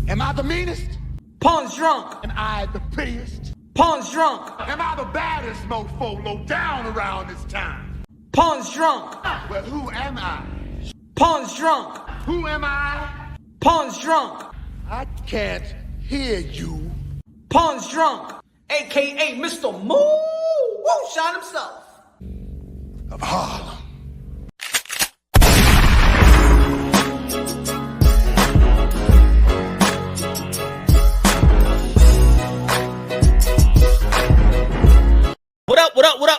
Am I the meanest? Pawn's drunk. Am I the prettiest? Pawn's drunk. Am I the baddest mofo low down around this town? Pawn's drunk. Well, who am I? Pawn's drunk. Who am I? Pawn's drunk. I can't hear you. Pawn's drunk. AKA Mr. Moo Woo shot himself. Of Harlem.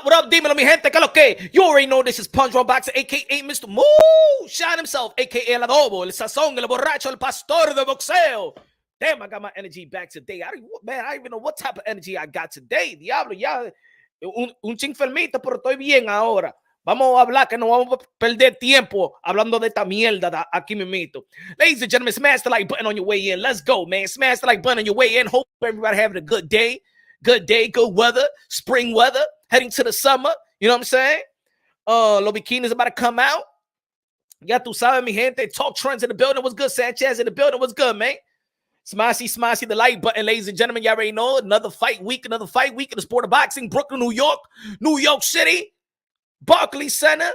What up, Demon? Mi gente, que lo que? You already know this is Punch Run Boxer, a.k.a. Mr. Moo Shot himself, a.k.a. El Adobo, El Sazón, El Borracho, El Pastor de Boxeo. Damn, I got my energy back today. I don't even know what type of energy I got today. Diablo, ya un ching enfermito, pero estoy bien ahora. Vamos a hablar, que no vamos a perder tiempo hablando de esta mierda aquí mismito. Ladies and gentlemen, smash the like button on your way in. Let's go, man. Smash the like button on your way in. Hope everybody having a good day. Good day, good weather, spring weather, heading to the summer. You know what I'm saying? Los bikinis about to come out. Ya tú sabes, mi gente. Talk Trends in the building. What's good? Sanchez in the building. What's good, man? Smashy, the like button, ladies and gentlemen. You already know. Another fight week in the sport of boxing. Brooklyn, New York City, Barclays Center.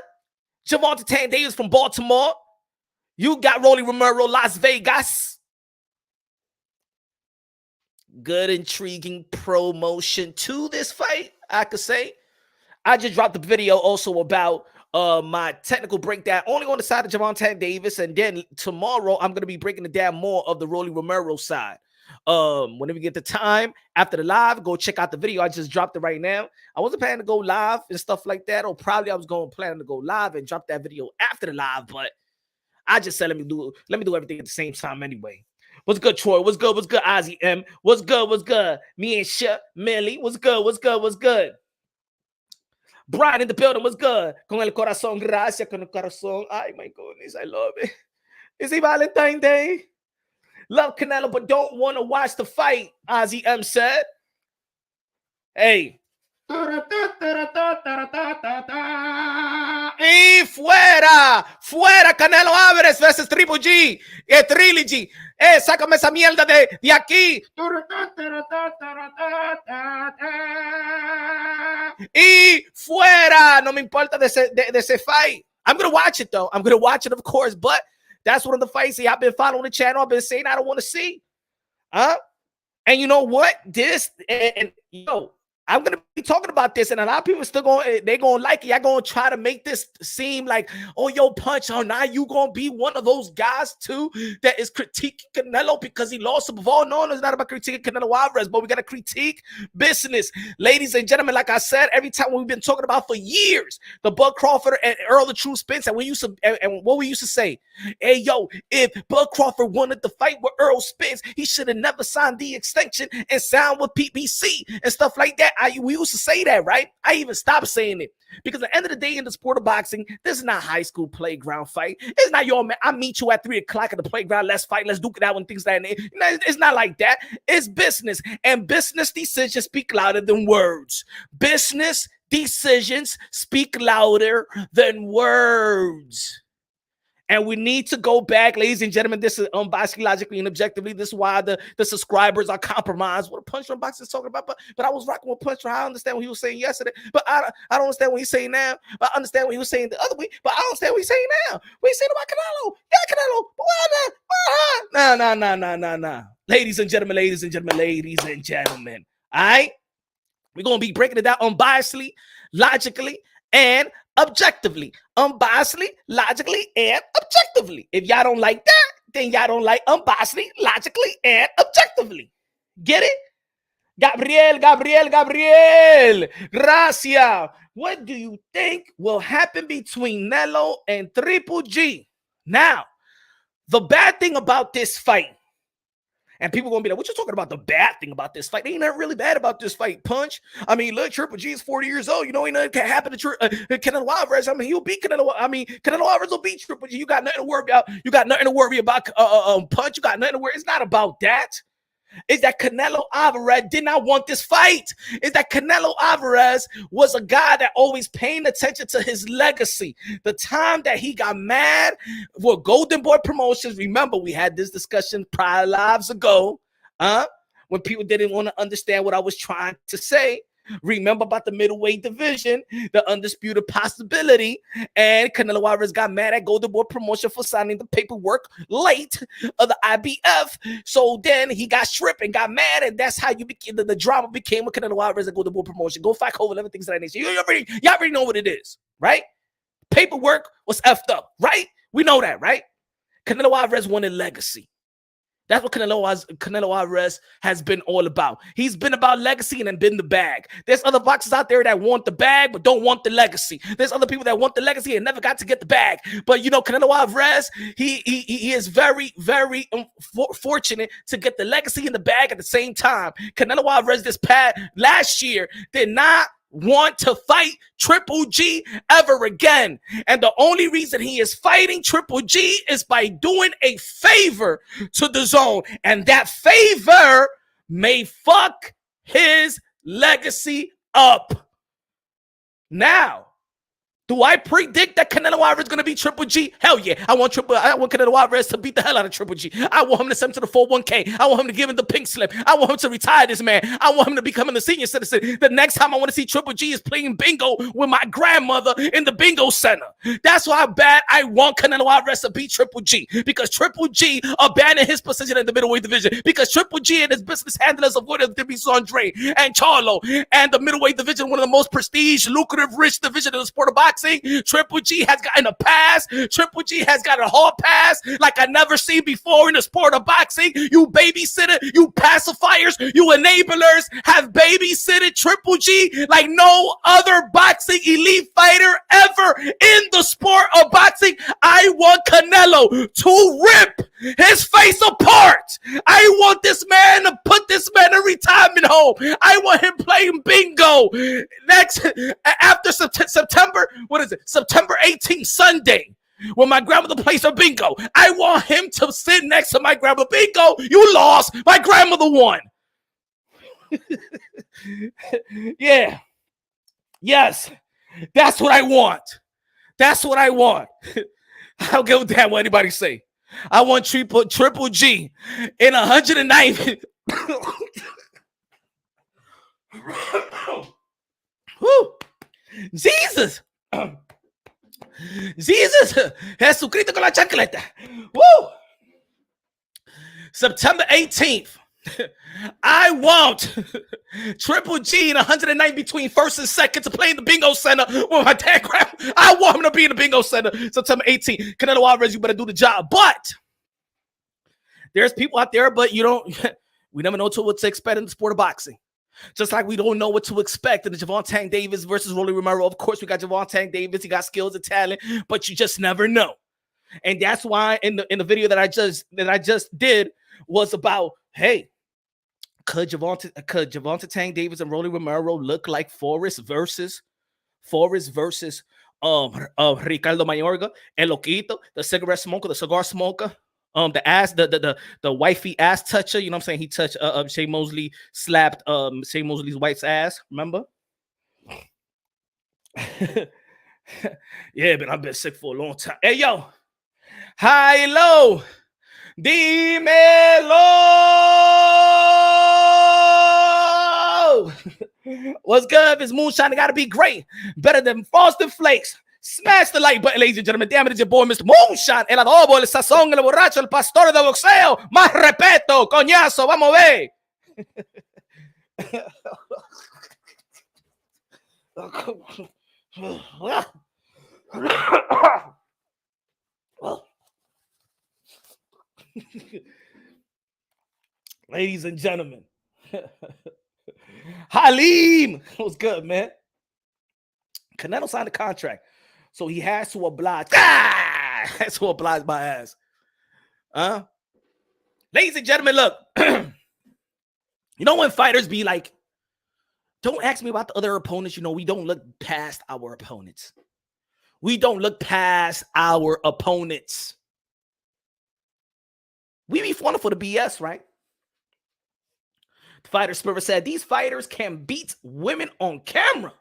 Gervonta Tank Davis from Baltimore. You got Rolly Romero, Las Vegas. Good, intriguing promotion to this fight, I could say. I just dropped the video also about my technical breakdown only on the side of Gervonta Davis, and then tomorrow I'm going to be breaking it down more of the Rolly Romero side. Whenever you get the time after the live, go check out the video. I just dropped it right now. I wasn't planning to go live and stuff like that, or probably I was going to plan to go live and drop that video after the live, but I just said let me do everything at the same time anyway. What's good, Troy? What's good, Ozzy M? What's good? Me and Shep, Millie. What's good? Brian in the building. What's good? Con el corazón, gracias, con el corazón. Ay, my goodness, I love it. Is it Valentine's Day? Love Canelo, but don't want to watch the fight, Ozzy M said. Hey. Y fuera Canelo Alvarez versus Triple G, Trilogy. Sácame esa mierda de aquí. Y fuera. No me importa de ese fight. I'm gonna watch it though. I'm gonna watch it, of course, but that's one of the fights I've been following the channel. I've been saying I don't want to see. And you know what? I'm going to be talking about this, and a lot of people still they're going to like it. Y'all going to try to make this seem like, oh, yo, Punch, oh, now you going to be one of those guys, too, that is critiquing Canelo because he lost to Bivol. No, it's not about critiquing Canelo Alvarez, but we got to critique business. Ladies and gentlemen, like I said, every time we've been talking about for years, the Bud Crawford and Earl the True Spence, and what we used to say, hey, yo, if Bud Crawford wanted to fight with Earl Spence, he should have never signed the extension and signed with PBC and stuff like that. We used to say that, right? I even stopped saying it because at the end of the day in the sport of boxing, this is not high school playground fight. It's not your man. I meet you at 3 o'clock at the playground. Let's fight. Let's duke it out and things like that. It's not like that. It's business, and business decisions speak louder than words. Business decisions speak louder than words. And we need to go back, ladies and gentlemen. This is unbiasedly, logically, and objectively. This is why the subscribers are compromised. What a Punch Run Boxing is talking about. But I was rocking with Punch Run. I understand what he was saying yesterday. But I don't understand what he's saying now. But I understand what he was saying the other week. But I don't understand what he's saying now. What he's saying about Canelo. Yeah, Canelo. Nah. Ladies and gentlemen. All right? We're going to be breaking it down unbiasedly, logically, and objectively. Unbiasedly, logically, and objectively. If y'all don't like that, then y'all don't like unbiasedly, logically, and objectively. Get it? Gabriel. Gracias. What do you think will happen between Nelo and Triple G? Now, the bad thing about this fight, and people going to be like, what you talking about the bad thing about this fight? Ain't nothing really bad about this fight, Punch. I mean, look, Triple G is 40 years old. You know, ain't nothing can happen to Canelo Alvarez. I mean, he'll beat Canelo. I mean, Canelo Alvarez will beat Triple G. You got nothing to worry about. Punch. You got nothing to worry. It's not about that. is that Canelo Alvarez did not want this fight. Is that Canelo Alvarez was a guy that always paying attention to his legacy. The time that he got mad for Golden Boy Promotions, remember we had this discussion prior lives ago, when people didn't want to understand what I was trying to say. Remember about the middleweight division, the undisputed possibility, and Canelo Alvarez got mad at Golden Boy Promotion for signing the paperwork late of the IBF. So then he got stripped and got mad, and that's how you became the drama became with Canelo Alvarez and Golden Boy Promotion. Go fight over everything that nature. Y'all already know what it is, right? Paperwork was effed up, right? We know that, right? Canelo Alvarez wanted legacy. That's what Canelo Alvarez has been all about. He's been about legacy and then been the bag. There's other boxers out there that want the bag but don't want the legacy. There's other people that want the legacy and never got to get the bag. But you know, Canelo Alvarez, he is very, very fortunate to get the legacy and the bag at the same time. Canelo Alvarez last year did not want to fight Triple G ever again. And the only reason he is fighting Triple G is by doing a favor to the zone. And that favor may fuck his legacy up. Now, do I predict that Canelo Alvarez is going to beat Triple G? Hell yeah. I want Canelo Alvarez to beat the hell out of Triple G. I want him to send him to the 401k. I want him to give him the pink slip. I want him to retire this man. I want him to become a senior citizen. The next time I want to see Triple G is playing bingo with my grandmother in the bingo center. That's how bad I want Canelo Alvarez to beat Triple G. Because Triple G abandoned his position in the middleweight division. Because Triple G and his business handlers avoided Andre and Charlo and the middleweight division, one of the most prestige, lucrative, rich division in the sport of boxing. Triple G has gotten a pass. Triple G has got a hall pass like I never seen before in the sport of boxing. You babysitter, you pacifiers, you enablers have babysitted Triple G like no other boxing elite fighter ever in the sport of boxing. I want Canelo to rip his face apart. I want this man to put this man in a retirement home. I want him playing bingo after September. What is it? September 18th, Sunday, when my grandmother plays her bingo. I want him to sit next to my grandmother. Bingo, you lost. My grandmother won. Yeah. Yes. That's what I want. That's what I want. I don't give a damn what anybody say. I want Triple G in 190. Woo. Jesus. Jesus, Jesucristo con la chancleta. Woo! September 18th. I want Triple G in 109 between first and second to play in the bingo center with my dad. I want him to be in the bingo center September 18th. Canelo Alvarez, you better do the job. But there's people out there, but we never know what to expect in the sport of boxing. Just like we don't know what to expect in the Gervonta Davis versus Rolly Romero. Of course, we got Gervonta Davis. He got skills and talent, but you just never know. And that's why in the video that I just did was about, hey, could Gervonta Davis and Rolly Romero look like Forrest versus Ricardo Mayorga, El Loquito, the cigar smoker. The wifey ass toucher, you know what I'm saying? He touched Shea Mosley, slapped Shea Mosley's wife's ass, remember? Yeah, but I've been sick for a long time. Hey, yo, high low, dímelo. What's good? If it's moonshine, it gotta be great. Better than Frosted Flakes. Smash the like button, ladies and gentlemen. Damn it, it's your boy, Mr. Moonshine. El adobo, el sazón, el borracho, el pastor de boxeo. Más respeto, coñazo, vamos a ver. Ladies and gentlemen. Halim. What's good, man? Canelo signed a contract. So he has to oblige. Has to oblige my ass. Ladies and gentlemen, look. You know when fighters be like, don't ask me about the other opponents. You know, we don't look past our opponents. We don't look past our opponents. We be falling for the BS, right? Fighter Spirit said, these fighters can beat women on camera.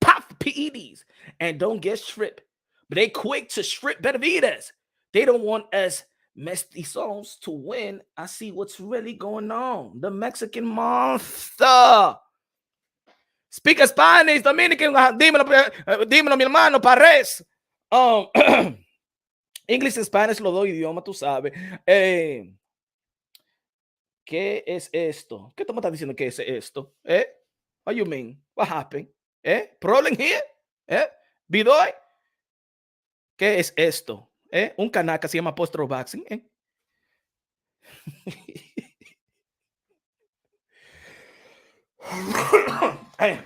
Pop PEDs and don't get stripped. But they quick to strip Benavidez. They don't want us mestizos to win. I see what's really going on. The Mexican monster. Speak Spanish, Dominican, dímelo, mi hermano, Pares. English y Spanish, los dos idiomas, tú sabes. ¿Qué es esto? ¿Qué tú me estás diciendo que es esto? What you mean? What happened? Problem here? Bidoy? ¿Qué es esto? Un canal que se llama Postro Boxing. I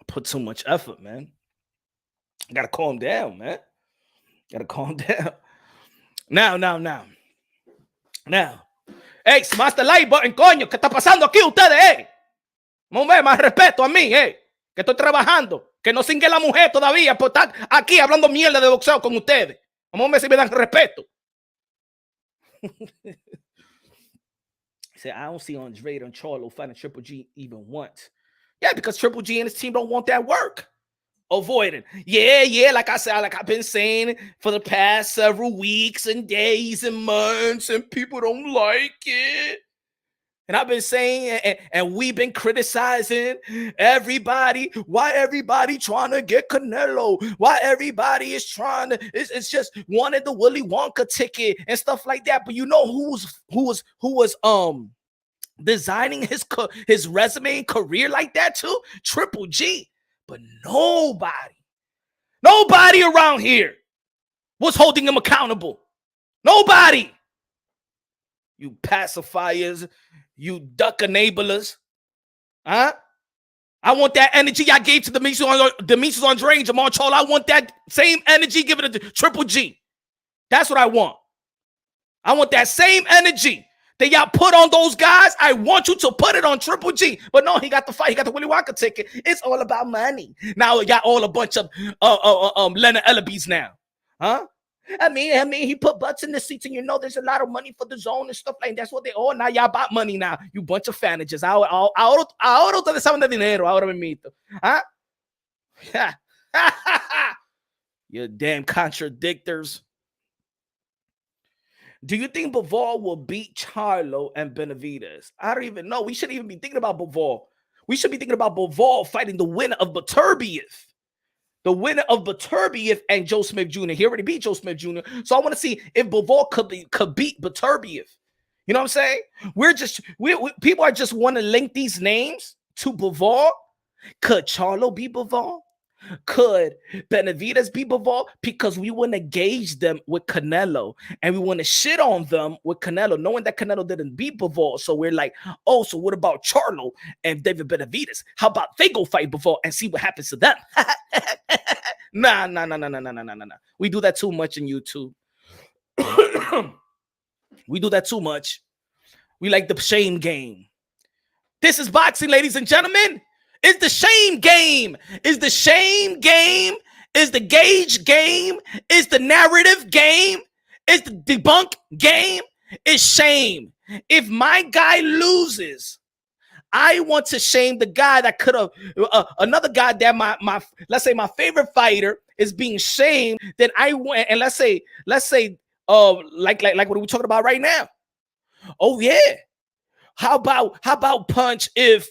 put too much effort, man. I gotta calm down, man. Gotta calm down. Now. Hey, smash the like button, coño. ¿Qué está pasando aquí ustedes, más respeto a mí, que estoy trabajando. Que no singue la mujer todavía por estar aquí hablando mierda de boxeo con ustedes. Vamos a ver si me dan respeto. Say, I don't see Andrade and Charlo fighting Triple G even once. Yeah, because Triple G and his team don't want that work. Avoiding. Yeah, like I said, like I've been saying for the past several weeks and days and months, and people don't like it. And I've been saying, and we've been criticizing everybody. Why everybody trying to get Canelo? Why everybody is trying to? It's just wanted the Willy Wonka ticket and stuff like that. But you know who was designing his resume and career like that too? Triple G. But nobody around here was holding him accountable. Nobody. You pacifiers. You duck enablers. I want that energy I gave to Demetrius Andrade and Jamal Charlo. I want that same energy given to Triple G. That's what I want. I want that same energy that y'all put on those guys. I want you to put it on Triple G. But no, he got the fight. He got the Willy Wonka ticket. It's all about money. Now we got all a bunch of Leonard Ellaby's now. Huh? I mean, he put butts in the seats, and you know there's a lot of money for the zone and stuff like that. That's what they all now. Y'all about money now. You bunch of fanages. Ahora ustedes saben de dinero. Ahora mismo. Huh? You damn contradictors. Do you think Bivol will beat Charlo and Benavidez? I don't even know. We shouldn't even be thinking about Bivol. We should be thinking about Bivol fighting the winner of Beterbiev. The winner of Beterbiev and Joe Smith Jr. He already beat Joe Smith Jr. So I want to see if Bivol could beat Beterbiev. You know what I'm saying? People are just want to link these names to Bivol. Could Charlo beat Bivol? Could Benavidez beat Bivol? Because we want to gauge them with Canelo, and we want to shit on them with Canelo, knowing that Canelo didn't beat Bivol. So we're like, oh, so what about Charlo and David Benavidez? How about they go fight Bivol and see what happens to them? Nah. We do that too much in YouTube. We do that too much. We like the shame game. This is boxing, ladies and gentlemen. It's the shame game. It's the shame game. It's the gauge game. It's the narrative game. It's the debunk game. It's shame. If my guy loses, I want to shame the guy that could have another guy that my let's say my favorite fighter is being shamed. Then I went and let's say like what are we talking about right now? Oh yeah. How about punch if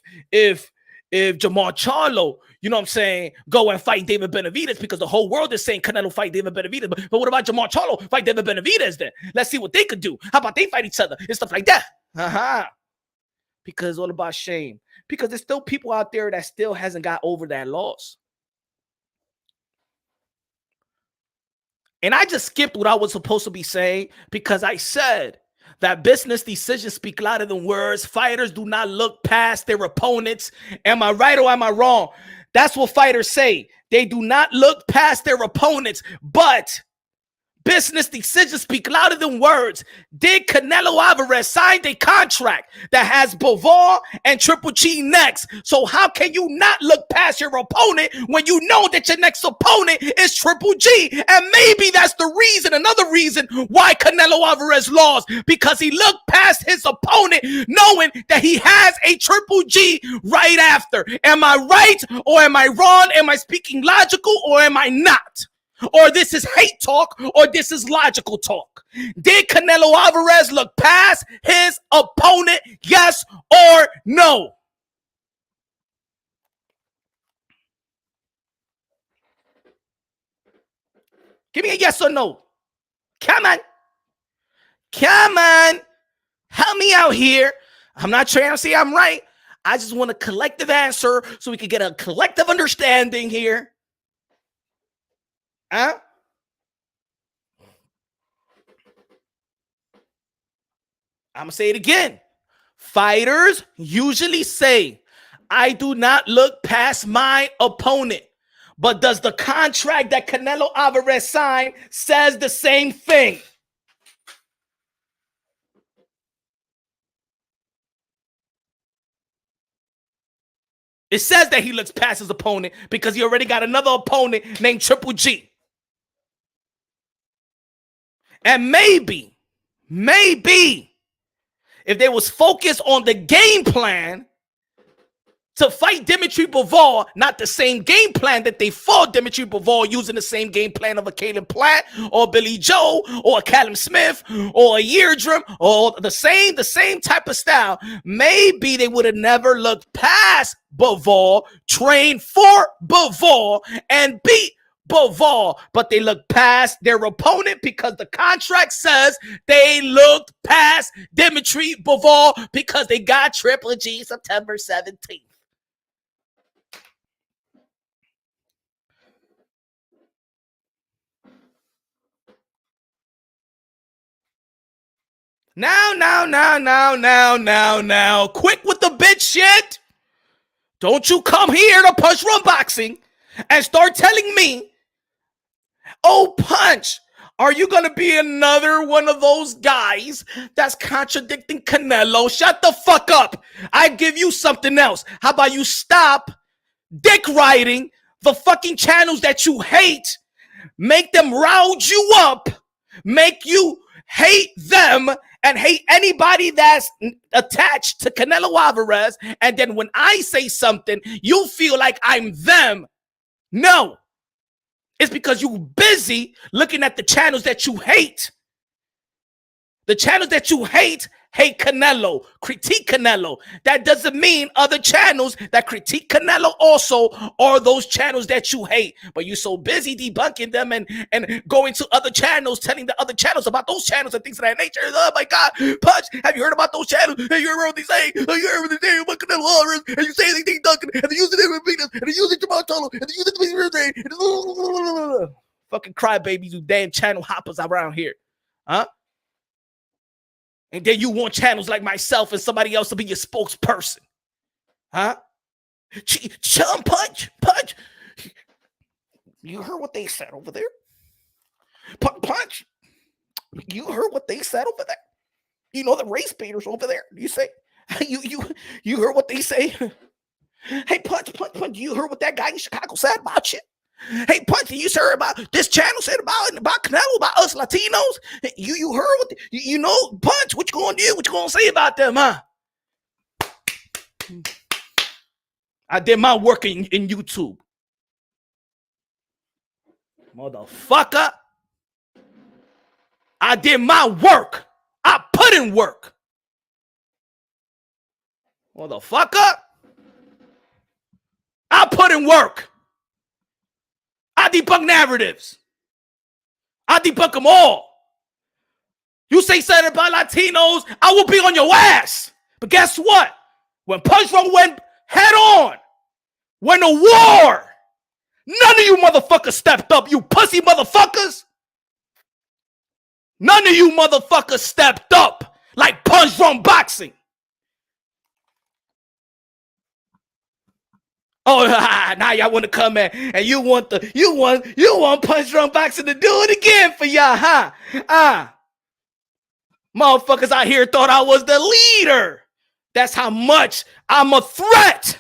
Jamal Charlo, you know what I'm saying, go and fight David Benavidez, because the whole world is saying Canelo fight David Benavidez. But what about Jamal Charlo fight David Benavidez then? Let's see what they could do. How about they fight each other and stuff like that? Because it's all about shame. Because there's still people out there that still hasn't got over that loss. And I just skipped what I was supposed to be saying because I said that business decisions speak louder than words. Fighters do not look past their opponents. Am I right or am I wrong? That's what fighters say. They do not look past their opponents. But Business decisions speak louder than words. Did Canelo Alvarez sign a contract that has Bivol and Triple G next? So how can you not look past your opponent when you know that your next opponent is Triple G? And maybe that's the reason, another reason why Canelo Alvarez lost, because he looked past his opponent knowing that he has a Triple G right after. Am I right or am I wrong? Am I speaking logical or am I not? Or this is hate talk, or this is logical talk. Did Canelo Alvarez look past his opponent, yes or no? Give me a yes or no. Come on. Come on. Help me out here. I'm not trying to say I'm right. I just want a collective answer so we can get a collective understanding here. Huh? I'm going to say it again. Fighters usually say, I do not look past my opponent. But does the contract that Canelo Alvarez signed says the same thing? It says that he looks past his opponent because he already got another opponent named Triple G. And maybe, if they was focused on the game plan to fight Dimitri Bivol, not the same game plan that they fought Dimitri Bivol using the same game plan of a Caleb Platt or Billy Joe or a Callum Smith or a Yyyyyy or the same type of style, maybe they would have never looked past Bivol, trained for Bivol, and beat Bivol, but they look past their opponent because the contract says they looked past Dimitri Bivol because they got Triple G September 17th. Now. Quick with the bitch shit. Don't you come here to Punch Run Boxing and start telling me, oh, Punch, are you going to be another one of those guys that's contradicting Canelo? Shut the fuck up. I give you something else. How about you stop dick riding the fucking channels that you hate, make them round you up, make you hate them and hate anybody that's attached to Canelo Alvarez, and then when I say something, you feel like I'm them. No. It's because you're busy looking at the channels that you hate. The channels that you hate Canelo, critique Canelo. That doesn't mean other channels that critique Canelo also are those channels that you hate. But you're so busy debunking them and going to other channels, telling the other channels about those channels and things of that nature. Oh my God, Punch, have you heard about those channels? Have you heard what they say? Have you heard what they say about Canelo Alvarez? And you say anything Duncan, and they use it in Benavidez, and they use it Jamal Tolo, and they use it to fucking crybabies, you damn channel hoppers around here. Huh? And then you want channels like myself and somebody else to be your spokesperson. Huh? Chum, Punch. You heard what they said over there? Punch. You heard what they said over there? You know the race baiters over there. You say, you heard what they say? Hey, Punch, you heard what that guy in Chicago said about you? Hey, Punch, you heard about this channel said about Canelo, about us Latinos? You heard what you know, Punch, what you gonna do? What you gonna say about them, huh? I did my work in YouTube. Motherfucker. I did my work. I put in work. Motherfucker. I put in work. I debunk narratives. I debunk them all. You say something about Latinos, I will be on your ass. But guess what? When Punch Run went head on, when the war, none of you motherfuckers stepped up, you pussy motherfuckers. None of you motherfuckers stepped up like Punch Run Boxing. Oh, now y'all want to come in and you want Punch Drunk Boxing to do it again for y'all, huh? Motherfuckers out here thought I was the leader. That's how much I'm a threat.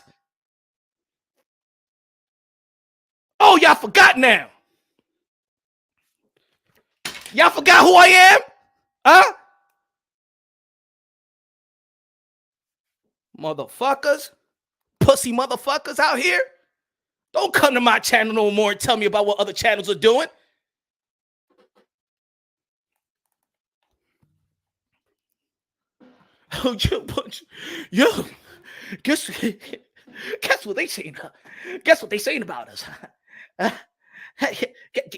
Oh, y'all forgot now. Y'all forgot who I am? Huh? Motherfuckers. Pussy motherfuckers out here. Don't come to my channel no more and tell me about what other channels are doing. Oh, yo, guess what they saying? Guess what they saying about us?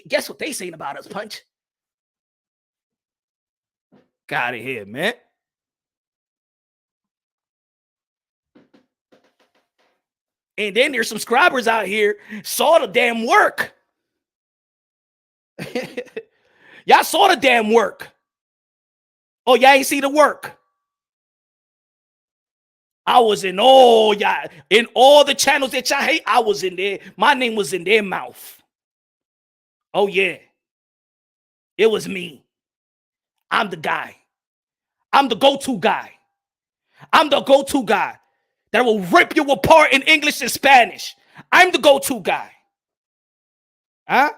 Guess what they saying about us, Punch? Get out of here, man. And then there's some subscribers out here saw the damn work. Y'all saw the damn work. Oh, y'all ain't see the work. I was in all y'all, in all the channels that y'all hate, I was in there. My name was in their mouth. Oh, yeah. It was me. I'm the guy. I'm the go-to guy. I'm the go-to guy that will rip you apart in English and Spanish. I'm the go-to guy. Huh?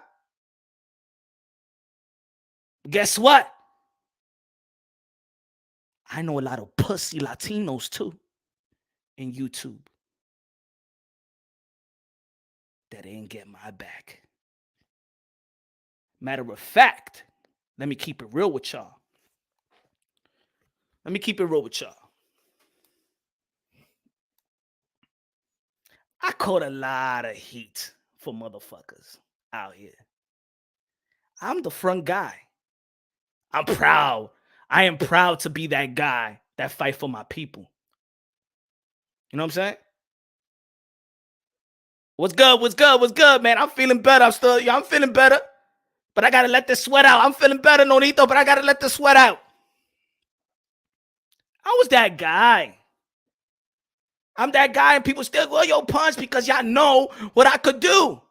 Guess what? I know a lot of pussy Latinos too in YouTube that ain't get my back. Matter of fact, let me keep it real with y'all. Let me keep it real with y'all. I caught a lot of heat for motherfuckers out here. I'm the front guy. I'm proud. I am proud to be that guy that fight for my people. You know what I'm saying? What's good? What's good? What's good, man? I'm feeling better. I'm feeling better. But I gotta let this sweat out. I'm feeling better, Nonito, but I gotta let the sweat out. I was that guy. I'm that guy, and people still go, yo, Punch, because y'all know what I could do.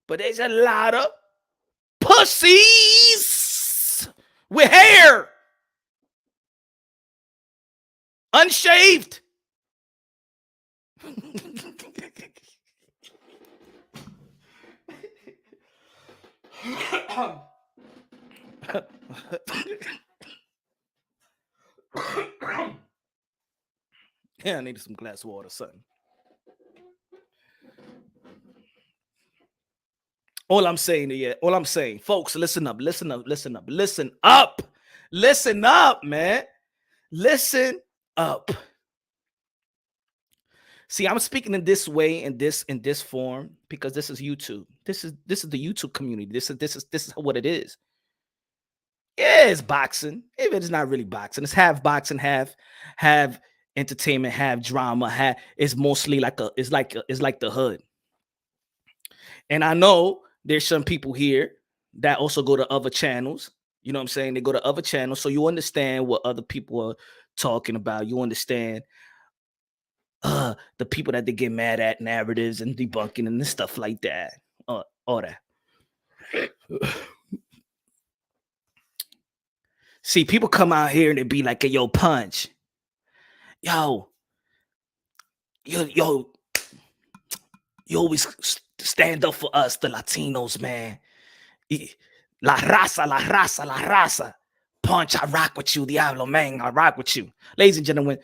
But there's a lot of pussies with hair, unshaved. Yeah, I needed some glass of water or something. All I'm saying, folks, listen up, man. Listen up. See, I'm speaking in this way, in this form, because this is YouTube. This is the YouTube community. This is what it is. Yeah, it's boxing. If it's not really boxing, it's half boxing, half entertainment, half drama. It's mostly like the hood. And I know there's some people here that also go to other channels. You know what I'm saying? They go to other channels, so you understand what other people are talking about. You understand the people that they get mad at, narratives and debunking and stuff like that. All that. See, people come out here and they be like, hey, yo, Punch. Yo, you always stand up for us, the Latinos, man. La raza. Punch, I rock with you, Diablo, man. I rock with you. Ladies and gentlemen,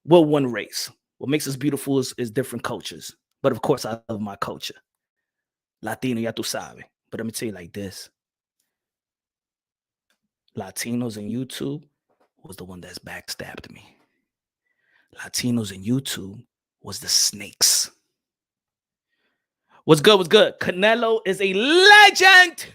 we're one race. What makes us beautiful is different cultures. But of course, I love my culture. Latino, ya tú sabes. But let me tell you like this. Latinos in YouTube was the one that's backstabbed me. Latinos in YouTube was the snakes. What's good? Canelo is a legend.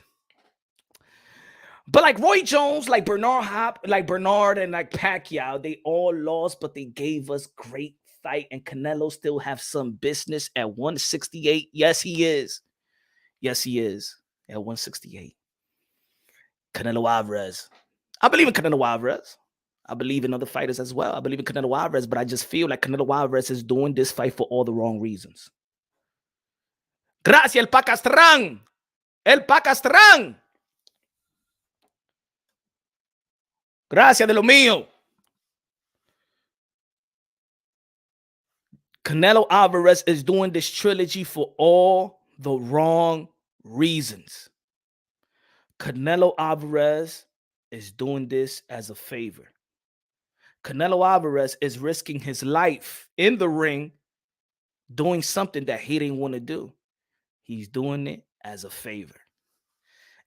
But like Roy Jones, like Bernard and like Pacquiao, they all lost, but they gave us great fight. And Canelo still have some business at 168. Yes, he is. At 168. Canelo Alvarez. I believe in Canelo Alvarez. I believe in other fighters as well. I believe in Canelo Alvarez, but I just feel like Canelo Alvarez is doing this fight for all the wrong reasons. Gracias, el Pacastrán. El Pacastrán. Gracias de lo mío. Canelo Alvarez is doing this trilogy for all the wrong reasons. Canelo Alvarez is doing this as a favor. Canelo Alvarez is risking his life in the ring doing something that he didn't want to do. He's doing it as a favor.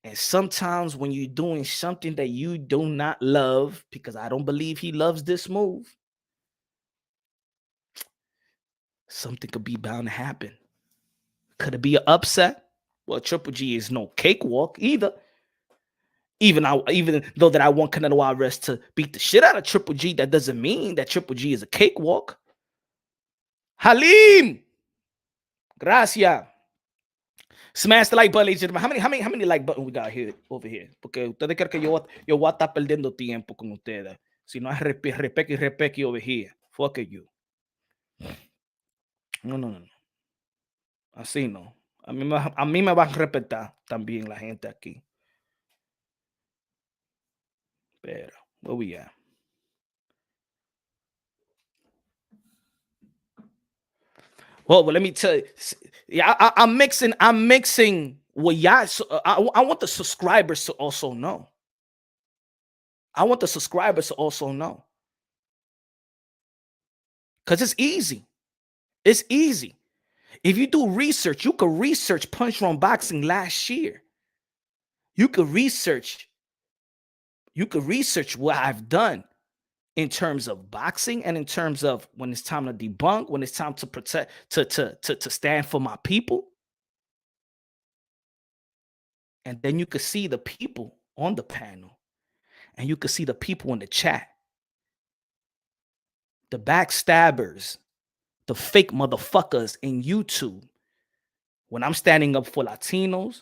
And sometimes when you're doing something that you do not love, because I don't believe he loves this move, something could be bound to happen. Could it be an upset? Well, Triple G is no cakewalk either. Even though that I want Canelo Alvarez to beat the shit out of Triple G, that doesn't mean that Triple G is a cakewalk. Halim, gracias. Smash the like button, ladies and gentlemen. How many like button we got here over here? Porque ustedes creen que yo voy a estar perdiendo tiempo con ustedes. Si no hay repeki over here. Fuck you. No. Así no. A mí me van a respetar también la gente aquí. Pero, where we at? Well, let me tell you. Yeah, I'm mixing what y'all. I want the subscribers to also know. Because it's easy. It's easy. If you do research, you could research Punch Drunk Boxing last year. You could research what I've done in terms of boxing and in terms of when it's time to debunk, when it's time to protect, to stand for my people. And then you could see the people on the panel and you could see the people in the chat. The backstabbers, the fake motherfuckers in YouTube. When I'm standing up for Latinos,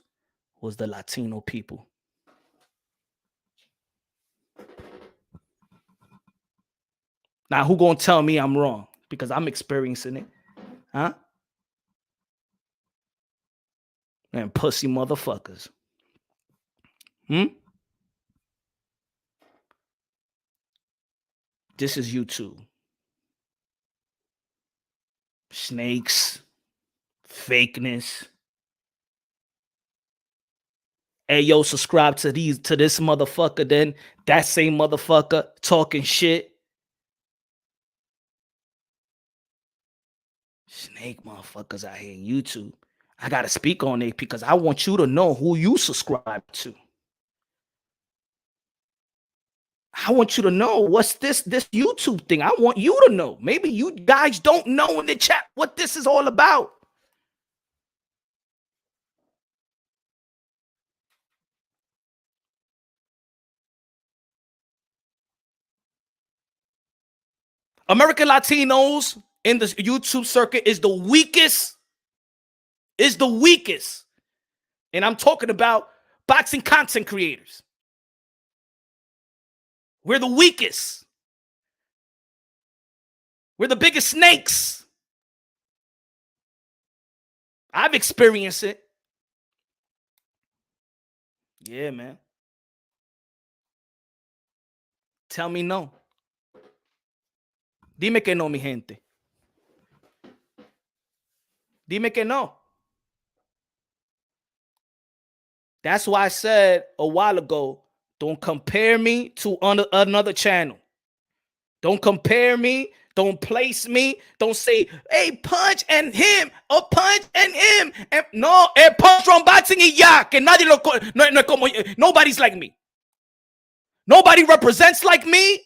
was the Latino people. Now, who gonna tell me I'm wrong? Because I'm experiencing it. Huh? And pussy motherfuckers. This is YouTube. Snakes. Fakeness. Hey, yo, subscribe to this motherfucker, then that same motherfucker talking shit. Snake motherfuckers out here in YouTube. I gotta speak on it because I want you to know who you subscribe to. I want you to know what's this YouTube thing. I want you to know. Maybe you guys don't know in the chat what this is all about. American Latinos in the YouTube circuit is the weakest. And I'm talking about boxing content creators. We're the weakest. We're the biggest snakes. I've experienced it. Yeah, man. Tell me no. Dime que no, mi gente. Dime que no. That's why I said a while ago, don't compare me to another channel. Don't compare me. Don't place me. Don't say, hey, Punch and him, or Punch and him. And no, Punch Drunk Boxing y ya. Que nadie lo no como, nobody's like me. Nobody represents like me.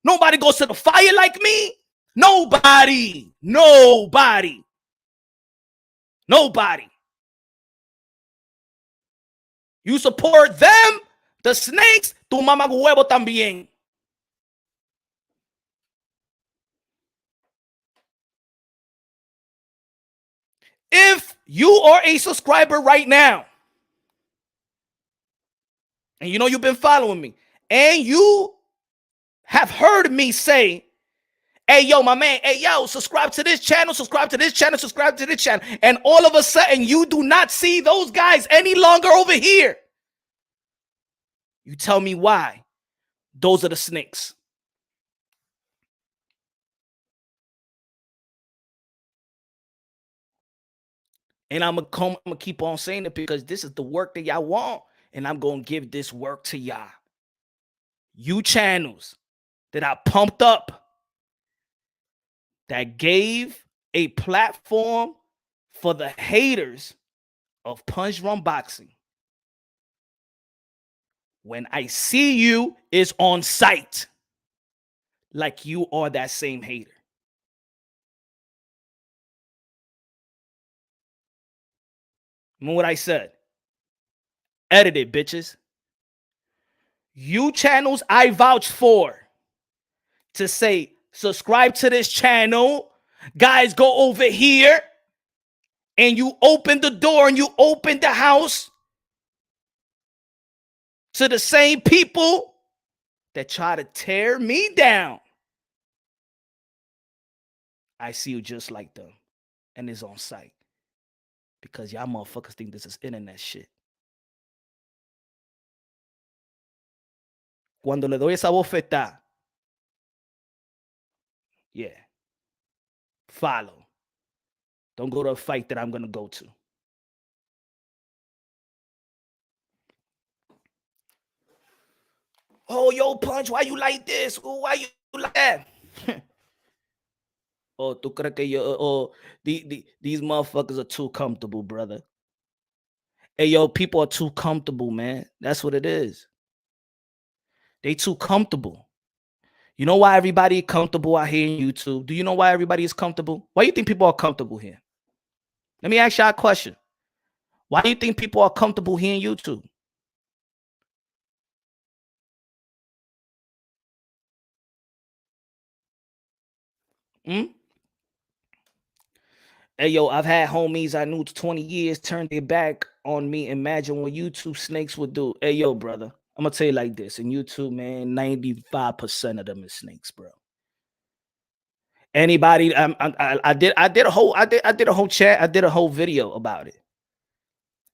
Nobody goes to the fire like me. Nobody. You support them, the snakes, tu mama huevo también. If you are a subscriber right now, and you know you've been following me, and you have heard me say, hey, yo, my man, hey, yo, subscribe to this channel, subscribe to this channel, subscribe to this channel. And all of a sudden, you do not see those guys any longer over here. You tell me why. Those are the snakes. And I'm gonna keep on saying it because this is the work that y'all want. And I'm gonna give this work to y'all. You channels that I pumped up, that gave a platform for the haters of Punch Run Boxing. When I see you is on sight, like you are that same hater. Remember what I said? Edit it, bitches. You channels I vouch for to say, subscribe to this channel. Guys, go over here. And you open the door and you open the house to the same people that try to tear me down. I see you just like them. And it's on sight. Because y'all motherfuckers think this is internet shit. Cuando le doy esa bofetada, yeah, follow. Don't go to a fight that I'm going to go to. Oh, yo, Punch, why you like this? Oh, why you like that? Oh, tú crees que yo, these motherfuckers are too comfortable, brother. Hey, yo, people are too comfortable, man. That's what it is. They too comfortable. You know why everybody is comfortable out here in YouTube? Do you know why everybody is comfortable? Why do you think people are comfortable here? Let me ask y'all a question. Why do you think people are comfortable here in YouTube? Hey, yo, I've had homies I knew 20 years turn their back on me. Imagine what YouTube snakes would do. Hey, yo, brother, I'm going to tell you like this. In YouTube, man, 95% of them is snakes, bro. Anybody, I did a whole chat. I did a whole video about it.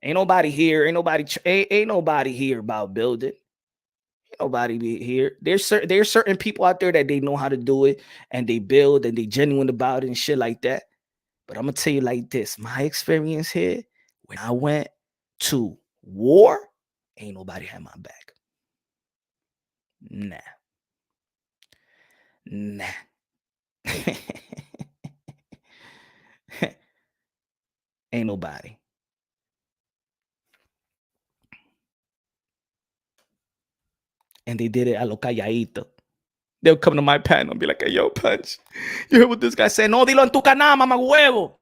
Ain't nobody here. Ain't nobody here about building. Ain't nobody here. There's certain people out there that they know how to do it and they build and they genuine about it and shit like that. But I'm gonna tell you like this: my experience here, when I went to war, ain't nobody had my back. Nah. Ain't nobody. And they did it a lo calladito. They'll come to my panel and be like, hey, yo, Punch, you heard what this guy said? No, dilo en tu canal, mama huevo.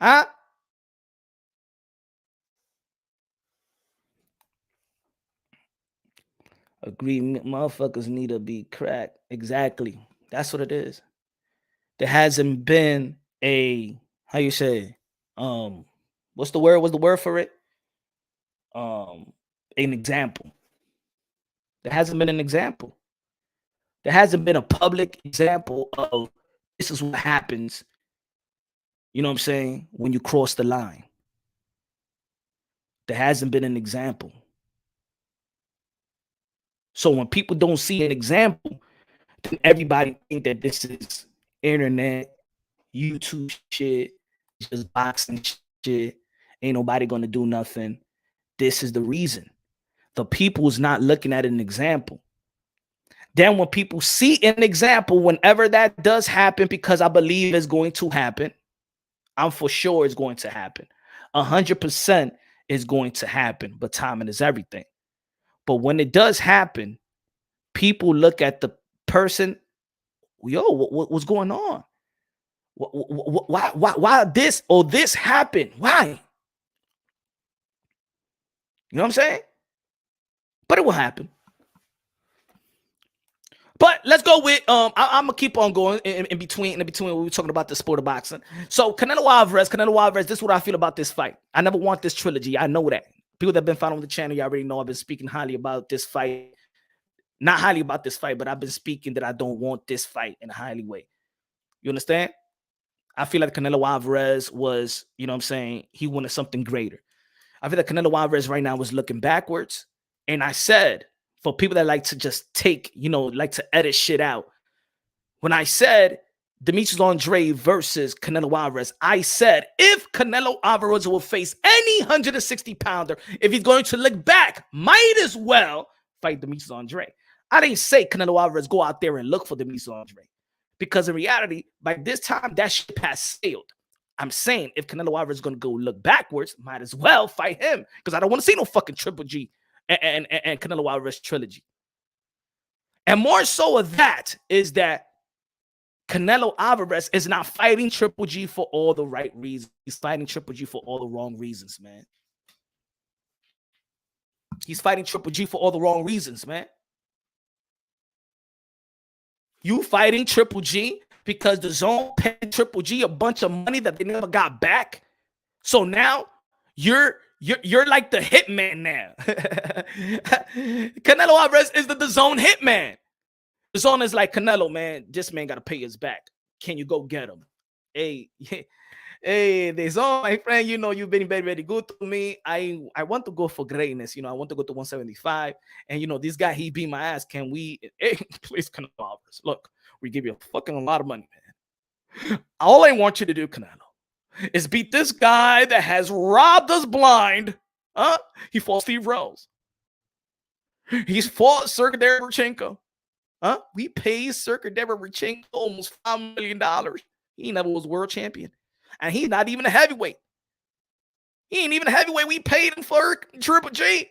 Huh? Agree, motherfuckers need to be cracked. Exactly. That's what it is. There hasn't been a, how you say, what's the word? What's the word for it? An example. There hasn't been an example. There hasn't been a public example of this is what happens, you know what I'm saying, when you cross the line. There hasn't been an example. So when people don't see an example, then everybody think that this is internet, YouTube shit, just boxing shit. Ain't nobody gonna do nothing. This is the reason. The people is not looking at an example. Then when people see an example, whenever that does happen, because I believe it's going to happen, I'm for sure it's going to happen. 100% is going to happen, but timing is everything. But when it does happen, people look at the person, yo, what's going on? Why this or this happened? Why? You know what I'm saying? But it will happen. But let's go with I'm gonna keep on going in between when we were talking about the sport of boxing. So Canelo Alvarez, this is what I feel about this fight. I never want this trilogy. I know that. People that have been following the channel, you already know I've been speaking highly about this fight. Not highly about this fight, but I've been speaking that I don't want this fight in a highly way. You understand? I feel like Canelo Alvarez was, you know what I'm saying, he wanted something greater. I feel like Canelo Alvarez right now was looking backwards. And I said, for people that like to just take, you know, like to edit shit out, when I said Demetrius Andre versus Canelo Alvarez, I said if Canelo Alvarez will face any 160-pounder, if he's going to look back, might as well fight Demetrius Andre. I didn't say Canelo Alvarez go out there and look for Demetrius Andre, because in reality, by this time, that ship has sailed. I'm saying if Canelo Alvarez is going to go look backwards, might as well fight him, because I don't want to see no fucking Triple G and Canelo Alvarez trilogy. And more so of that is that Canelo Alvarez is not fighting Triple G for all the right reasons. He's fighting Triple G for all the wrong reasons, man. He's fighting Triple G for all the wrong reasons, man. You fighting Triple G because the DAZN paid Triple G a bunch of money that they never got back. So now you're like the hitman now. Canelo Alvarez is the DAZN hitman. DAZN is like, Canelo, man, this man got to pay his back. Can you go get him? Hey, DAZN, my friend, you know, you've been very, very good to me. I want to go for greatness. You know, I want to go to 175. And, you know, this guy, he beat my ass. Can we, hey, please, Canelo Alvarez, look, we give you a fucking lot of money, man. All I want you to do, Canelo, is beat this guy that has robbed us blind. He fought Steve Rose. He's fought Sergey Derevchenko. We paid Sergey Derevchenko almost $5 million. He never was world champion. And he's not even a heavyweight. He ain't even a heavyweight. We paid him for Triple G.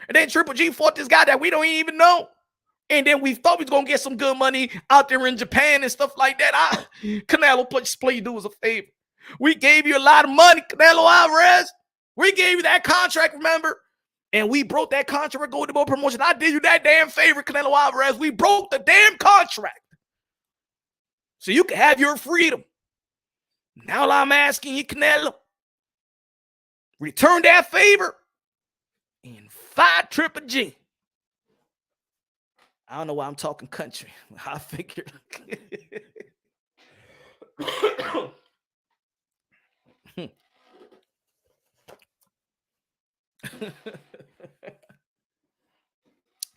And then Triple G fought this guy that we don't even know. And then we thought we was going to get some good money out there in Japan and stuff like that. Canelo, please do us a favor. We gave you a lot of money, Canelo Alvarez. We gave you that contract, remember? And we broke that contract, Golden Boy Promotion. I did you that damn favor, Canelo Alvarez. We broke the damn contract. So you can have your freedom. Now I'm asking you, Canelo, return that favor and fight Triple G. I don't know why I'm talking country. I figured.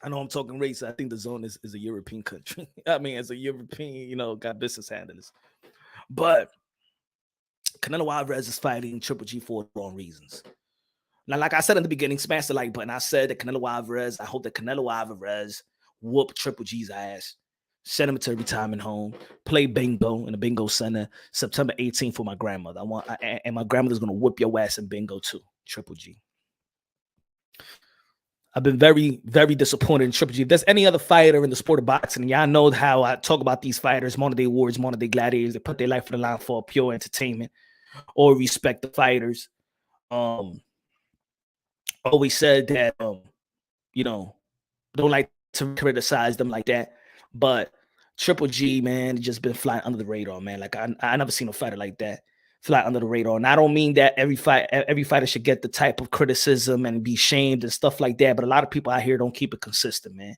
I know I'm talking race. I think the DAZN is a European country. I mean, as a European, you know, got business handlers. But Canelo Alvarez is fighting Triple G for the wrong reasons. Now, like I said in the beginning, smash the like button. I said that Canelo Alvarez, I hope that Canelo Alvarez whoop Triple G's ass, send him to a retirement home, play bingo in the bingo center, September 18th for my grandmother. And my grandmother's going to whoop your ass in bingo too, Triple G. I've been very, very disappointed in Triple G. If there's any other fighter in the sport of boxing, y'all know how I talk about these fighters, modern day warriors, modern day gladiators, they put their life on the line for pure entertainment or respect the fighters. Always said that, you know, don't like to criticize them like that. But Triple G, man, just been flying under the radar, man. Like I never seen a fighter like that fly under the radar. And I don't mean that every fighter should get the type of criticism and be shamed and stuff like that. But a lot of people out here don't keep it consistent, man.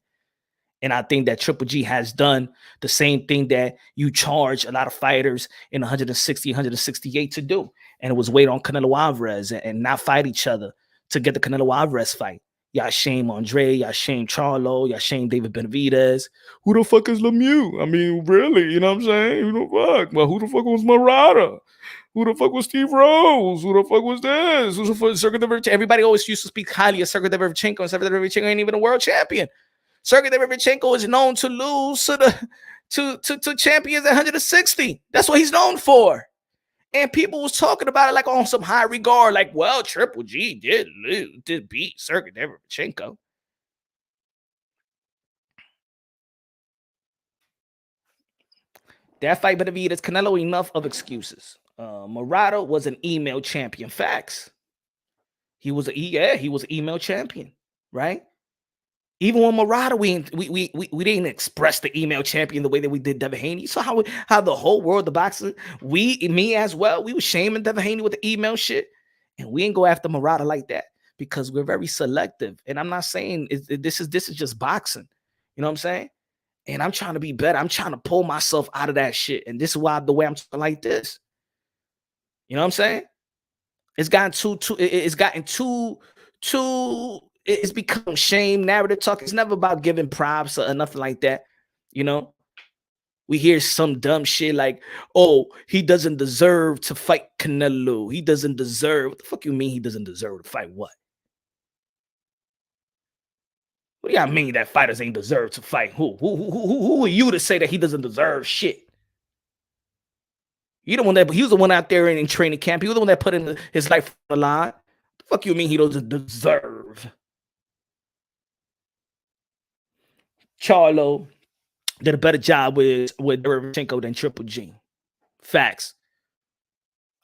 And I think that Triple G has done the same thing that you charge a lot of fighters in 160, 168 to do. And it was wait on Canelo Alvarez and not fight each other to get the Canelo Alvarez fight. Y'all shame Andre, y'all shame Charlo, y'all shame David Benavidez. Who the fuck is Lemieux? I mean, really, you know what I'm saying? Who the fuck? Well, who the fuck was Murata? Who the fuck was Steve Rose? Who the fuck was this? Who's the fuck Sergey Derevchenko? Everybody always used to speak highly of Sergey Derevchenko, and Sergey Derevchenko ain't even a world champion. Sergey Derevchenko is known to lose to champions at 160. That's what he's known for. And people was talking about it like on some high regard, like, well, Triple G did beat Sergey Derevchenko. That fight Benavidez, Canelo, enough of excuses. Murata was an email champion. Facts. He was an email champion, right? Even when Murata, we didn't express the email champion the way that we did Devin Haney. You saw how the whole world, the boxing, me as well, we were shaming Devin Haney with the email shit, and we ain't go after Murata like that because we're very selective. And I'm not saying this is just boxing. You know what I'm saying? And I'm trying to be better. I'm trying to pull myself out of that shit. And this is why the way I'm like this. You know what I'm saying? It's gotten it's become shame narrative talk. It's never about giving props or nothing like that. You know, we hear some dumb shit like, oh, he doesn't deserve to fight Canelo. He doesn't deserve. What the fuck you mean he doesn't deserve to fight what? What do y'all mean that fighters ain't deserve to fight? Who are you to say that he doesn't deserve shit? You the one that he was the one out there in training camp. He was the one that put in his life on the line. The fuck you mean he doesn't deserve? Charlo did a better job with Derevchenko than Triple G. Facts.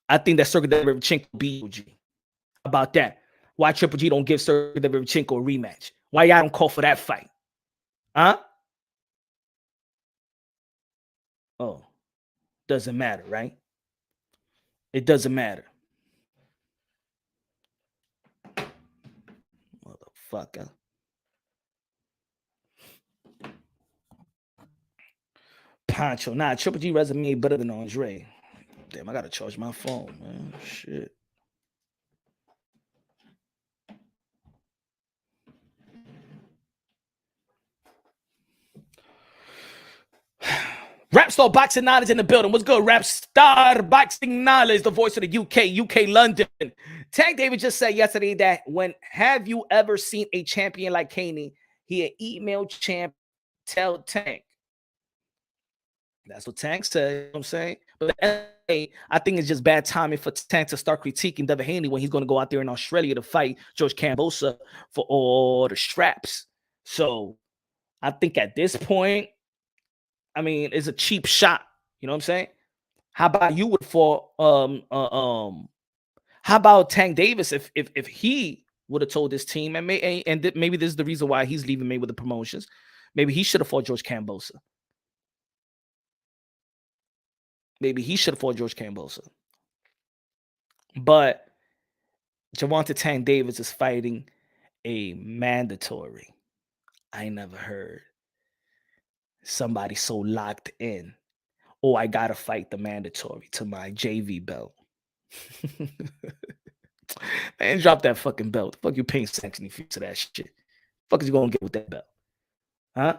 I think that Sergey Derevchenko beat Triple G. How about that? Why Triple G don't give Sergey Derevchenko a rematch? Why y'all don't call for that fight? Huh? Oh, doesn't matter, right? It doesn't matter. Motherfucker. Pancho. Nah, Triple G resume better than Andre. Damn, I gotta charge my phone, man. Shit. Rapstar Boxing Knowledge in the building. What's good, Rapstar Boxing Knowledge, the voice of the UK London. Tank David just said yesterday that when have you ever seen a champion like Haney? He an email champ, tell Tank. That's what Tank said, you know what I'm saying? But I think it's just bad timing for Tank to start critiquing Devin Haney when he's going to go out there in Australia to fight George Kambosos for all the straps. So I think at this point, I mean, it's a cheap shot. You know what I'm saying? How about you would fall? How about Tank Davis if he would have told this team and maybe this is the reason why he's leaving Mayweather Promotions. Maybe he should have fought George Kambosos. Maybe he should have fought George Kambosos. But Gervonta Tank Davis is fighting a mandatory. I never heard somebody so locked in. Oh, I gotta fight the mandatory to my JV belt. Man, drop that fucking belt. The fuck you paying sanctioning fee to that shit? The fuck is you gonna get with that belt? Huh?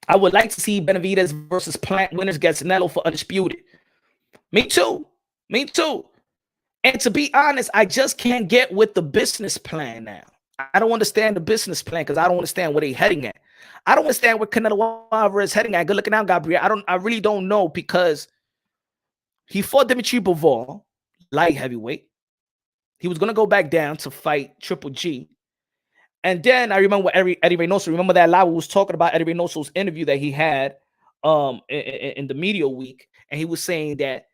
I would like to see Benavidez versus Plant winners against Canelo for undisputed. Me too. Me too. And to be honest, I just can't get with the business plan now. I don't understand the business plan because I don't understand where they're heading at. I don't understand where Canelo Alvarez is heading at. Good looking out, Gabriel. I really don't know because he fought Dimitri Bivol, light heavyweight. He was going to go back down to fight Triple G. And then I remember Eddie Reynoso. Remember that Lava was talking about Eddie Reynoso's interview that he had in the media week. And he was saying that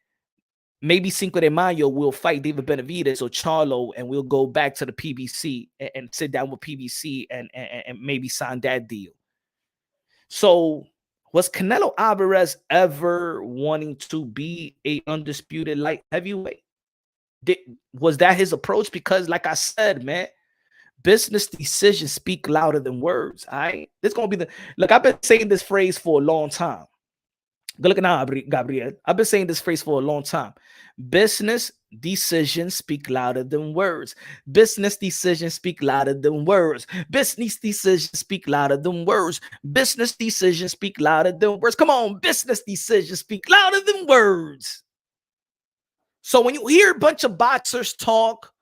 maybe Cinco de Mayo will fight David Benavidez or Charlo, and we'll go back to the PBC and sit down with PBC and maybe sign that deal. So was Canelo Alvarez ever wanting to be a undisputed light heavyweight? Was that his approach? Because like I said, man, business decisions speak louder than words. All right, this is gonna be the look. I've been saying this phrase for a long time. Good looking out, Gabriel. I've been saying this phrase for a long time. Business decisions speak louder than words. Business decisions speak louder than words. Business decisions speak louder than words. Business decisions speak louder than words. Come on, business decisions speak louder than words. So when you hear a bunch of boxers talk,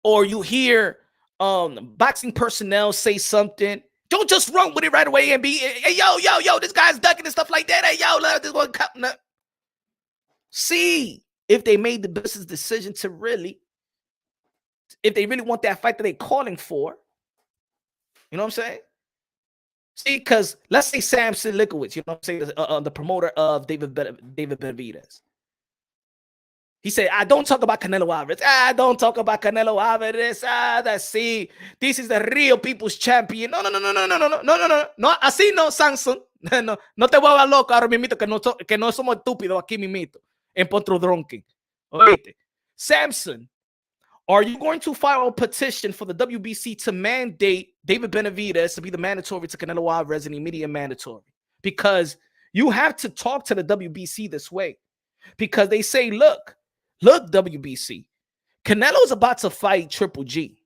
or you hear boxing personnel say something, don't just run with it right away and be, hey, yo, this guy's ducking and stuff like that. Hey, yo, this one cutting up. See if they made the business decision to really, if they really want that fight that they're calling for. You know what I'm saying? See, because let's say Samson Likowitz, you know what I'm saying, the promoter of David Benavidez. He said, I don't talk about Canelo Alvarez. I don't talk about Canelo Alvarez. See, this is the real people's champion. No. No, así no, Samson. No te vuelvas loco ahora mismo que no somos estúpidos aquí mismito en Potro Dronking. Oíste. Samson, Are you going to file a petition for the WBC to mandate David Benavidez to be the mandatory to Canelo Alvarez and immediate mandatory? Because you have to talk to the WBC this way. Because they say, look, WBC, Canelo's about to fight Triple G.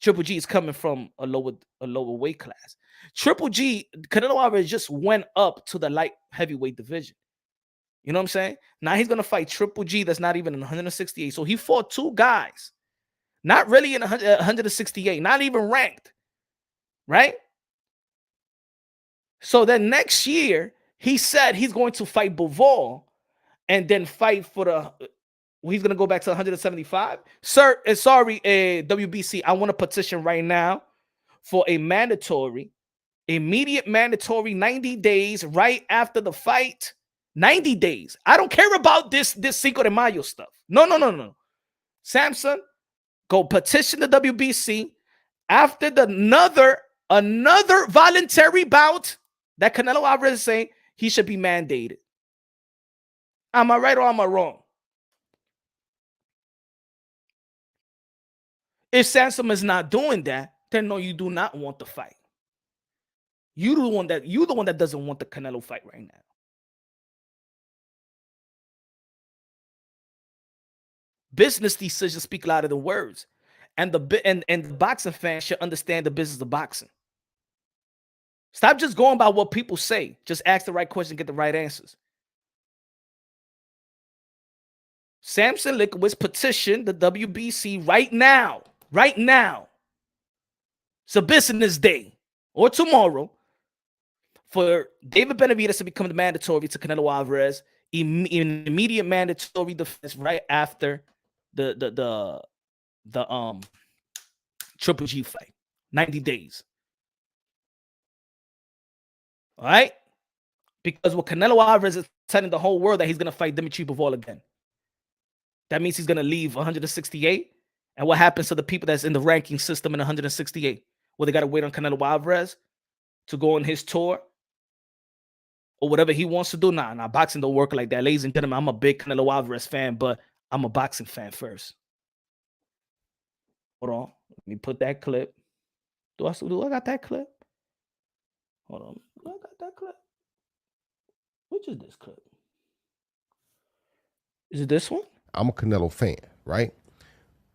Triple G is coming from a lower weight class. Triple G, Canelo Alvarez just went up to the light heavyweight division. You know what I'm saying? Now he's going to fight Triple G that's not even in 168. So he fought two guys, not really in 168, not even ranked, right? So then next year, he said he's going to fight Bivol and then fight for the... He's going to go back to 175. Sir, sorry, WBC, I want to petition right now for a mandatory, immediate mandatory 90 days right after the fight. 90 days. I don't care about this Cinco de Mayo stuff. No. Samson, go petition the WBC after another voluntary bout that Canelo Alvarez is saying he should be mandated. Am I right or am I wrong? If Samson is not doing that, then no, you do not want the fight. You're the one that doesn't want the Canelo fight right now. Business decisions speak louder than words, and the boxing fans should understand the business of boxing. Stop just going by what people say. Just ask the right question, get the right answers. Samson Lickowitz petition the WBC right now. Right now. It's a business day or tomorrow for David Benavidez to become the mandatory to Canelo Alvarez, immediate mandatory defense right after the Triple G fight. 90 days. All right? Because what Canelo Alvarez is telling the whole world that he's going to fight Dimitri Bivol again. That means he's going to leave 168. And what happens to the people that's in the ranking system in 168? Well, they got to wait on Canelo Alvarez to go on his tour or whatever he wants to do. Nah, boxing don't work like that. Ladies and gentlemen, I'm a big Canelo Alvarez fan, but I'm a boxing fan first. Hold on. Let me put that clip. Do I got that clip? Hold on. Do I got that clip? Which is this clip? Is it this one? I'm a Canelo fan, right?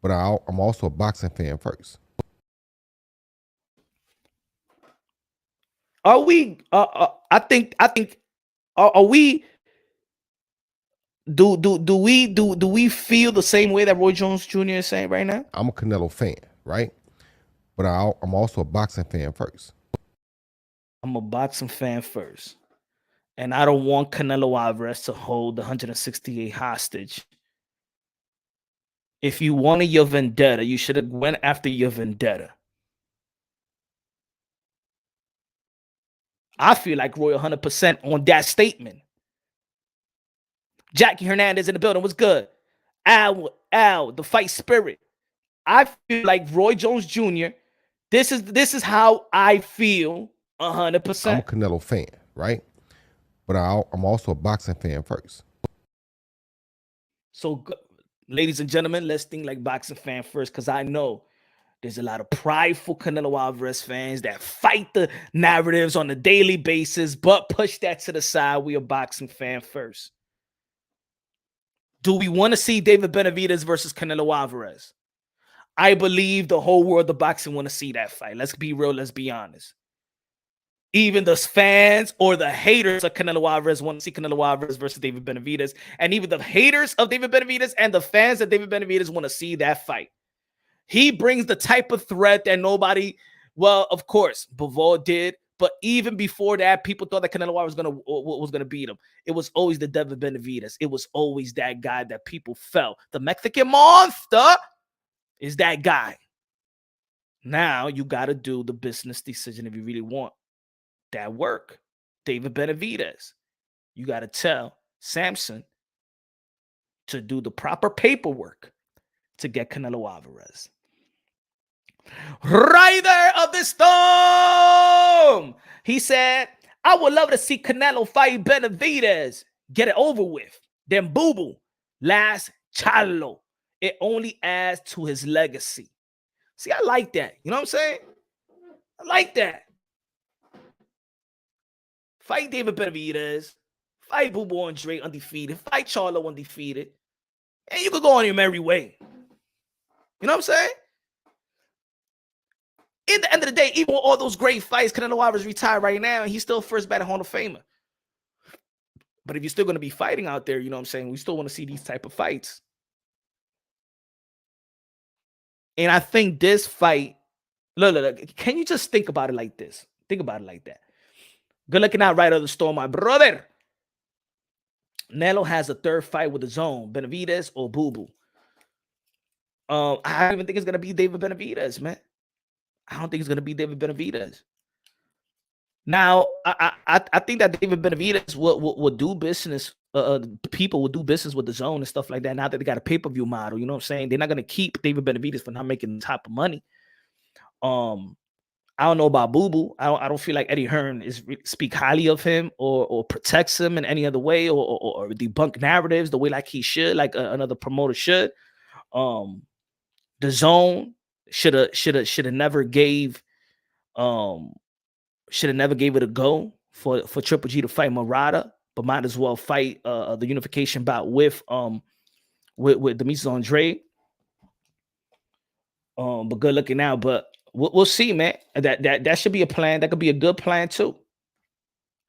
But I'm also a boxing fan first. Are we? I think. Are we? Do we feel the same way that Roy Jones Jr. is saying right now? I'm a Canelo fan, right? But I'm also a boxing fan first. I'm a boxing fan first. And I don't want Canelo Alvarez to hold the 168 hostage. If you wanted your vendetta, you should have went after your vendetta. I feel like Roy 100% on that statement. Jackie Hernandez in the building was good. Al, the fight spirit. I feel like Roy Jones Jr. This is how I feel 100%. I'm a Canelo fan, right? But I'm also a boxing fan first. So, ladies and gentlemen, let's think like boxing fan first, because I know there's a lot of prideful Canelo Alvarez fans that fight the narratives on a daily basis, but push that to the side. We a boxing fan first. Do we want to see David Benavidez versus Canelo Alvarez? I believe the whole world of boxing want to see that fight. Let's be real. Let's be honest. Even the fans or the haters of Canelo Alvarez want to see Canelo Alvarez versus David Benavidez. And even the haters of David Benavidez and the fans of David Benavidez want to see that fight. He brings the type of threat that nobody, well, of course, Bivol did. But even before that, people thought that Canelo Alvarez was gonna beat him. It was always the David Benavidez. It was always that guy that people felt. The Mexican monster is that guy. Now you got to do the business decision if you really want that work. David Benavidez. You got to tell Samson to do the proper paperwork to get Canelo Alvarez. Rider of the Storm. He said, I would love to see Canelo fight Benavidez. Get it over with. Then boo-boo. Last Charlo. it only adds to his legacy. See, I like that. You know what I'm saying? I like that. Fight David Benavidez. Fight Boo Boo Andre undefeated. Fight Charlo undefeated. And you could go on your merry way. You know what I'm saying? In the end of the day, even with all those great fights, Canelo Alvarez retired right now, and he's still first ballot Hall of Famer. But if you're still going to be fighting out there, you know what I'm saying? We still want to see these type of fights. And I think this fight, look, can you just think about it like this? Think about it like that. Good looking out right of the storm, my brother. Canelo has a third fight with the zone, Benavidez or Boo Boo. I don't even think it's gonna be David Benavidez, man. I don't think it's gonna be David Benavidez. Now, I think that David Benavidez will do business. People will do business with the zone and stuff like that. Now that they got a pay-per-view model, you know what I'm saying? They're not gonna keep David Benavidez for not making the type of money. I don't know about Boo Boo. I don't feel like Eddie Hearn is speak highly of him or protects him in any other way or debunk narratives the way like he should, like another promoter should. The zone should have never gave it a go for Triple G to fight Murata, but might as well fight the unification bout with Demetrius Andre. But good looking now. But we'll see, man. That should be a plan. That could be a good plan too.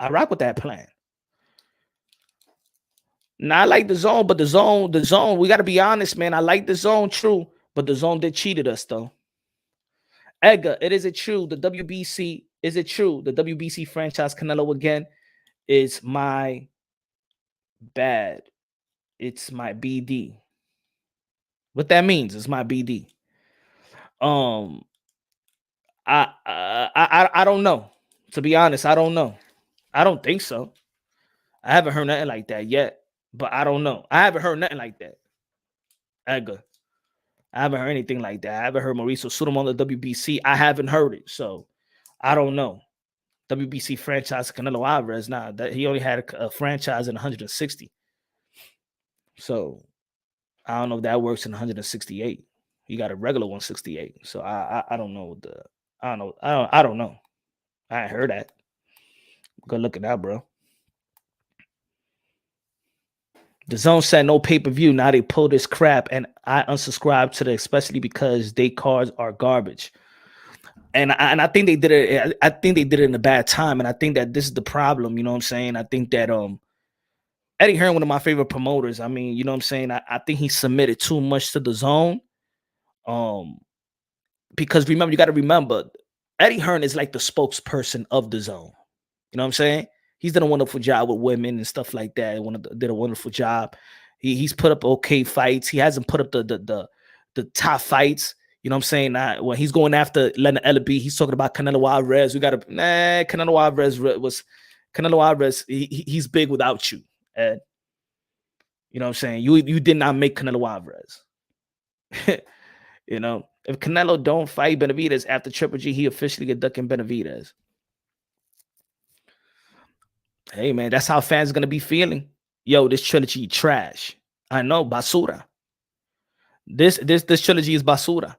I rock with that plan. Now I like the zone, but the zone. We got to be honest, man. I like the zone, true, but the zone did cheated us though. Edgar, is it true? The WBC, is it true? The WBC franchise Canelo again is my bad. It's my BD. What that means is my BD. I don't know. To be honest, I don't know. I don't think so. I haven't heard nothing like that yet, but I don't know. I haven't heard nothing like that. Edgar. I haven't heard anything like that. I haven't heard Mauricio Sudom on the WBC. I haven't heard it, so I don't know. WBC franchise Canelo Alvarez. Nah, that he only had a franchise in 160. So I don't know if that works in 168. He got a regular 168. So I don't know I don't know. I ain't heard that. Good looking out, bro. The zone said no pay-per-view. Now they pull this crap, and I unsubscribe to it, especially because they cards are garbage. And I think they did it. I think they did it in a bad time, and I think that this is the problem. You know what I'm saying? I think that Eddie Hearn, one of my favorite promoters. I mean, you know what I'm saying? I think he submitted too much to the zone. Because remember, you got to remember, Eddie Hearn is like the spokesperson of the zone. You know what I'm saying? He's done a wonderful job with women and stuff like that. Did a wonderful job. He's put up okay fights. He hasn't put up the top fights. You know what I'm saying? When he's going after Leonard Ellaby, he's talking about Canelo Alvarez. Canelo Alvarez, he's big without you. Ed. You know what I'm saying? You did not make Canelo Alvarez. You know, if Canelo don't fight Benavidez after Triple G, he officially get ducking Benavidez. Hey, man, that's how fans are going to be feeling. Yo, this trilogy trash. I know, basura. This trilogy is basura.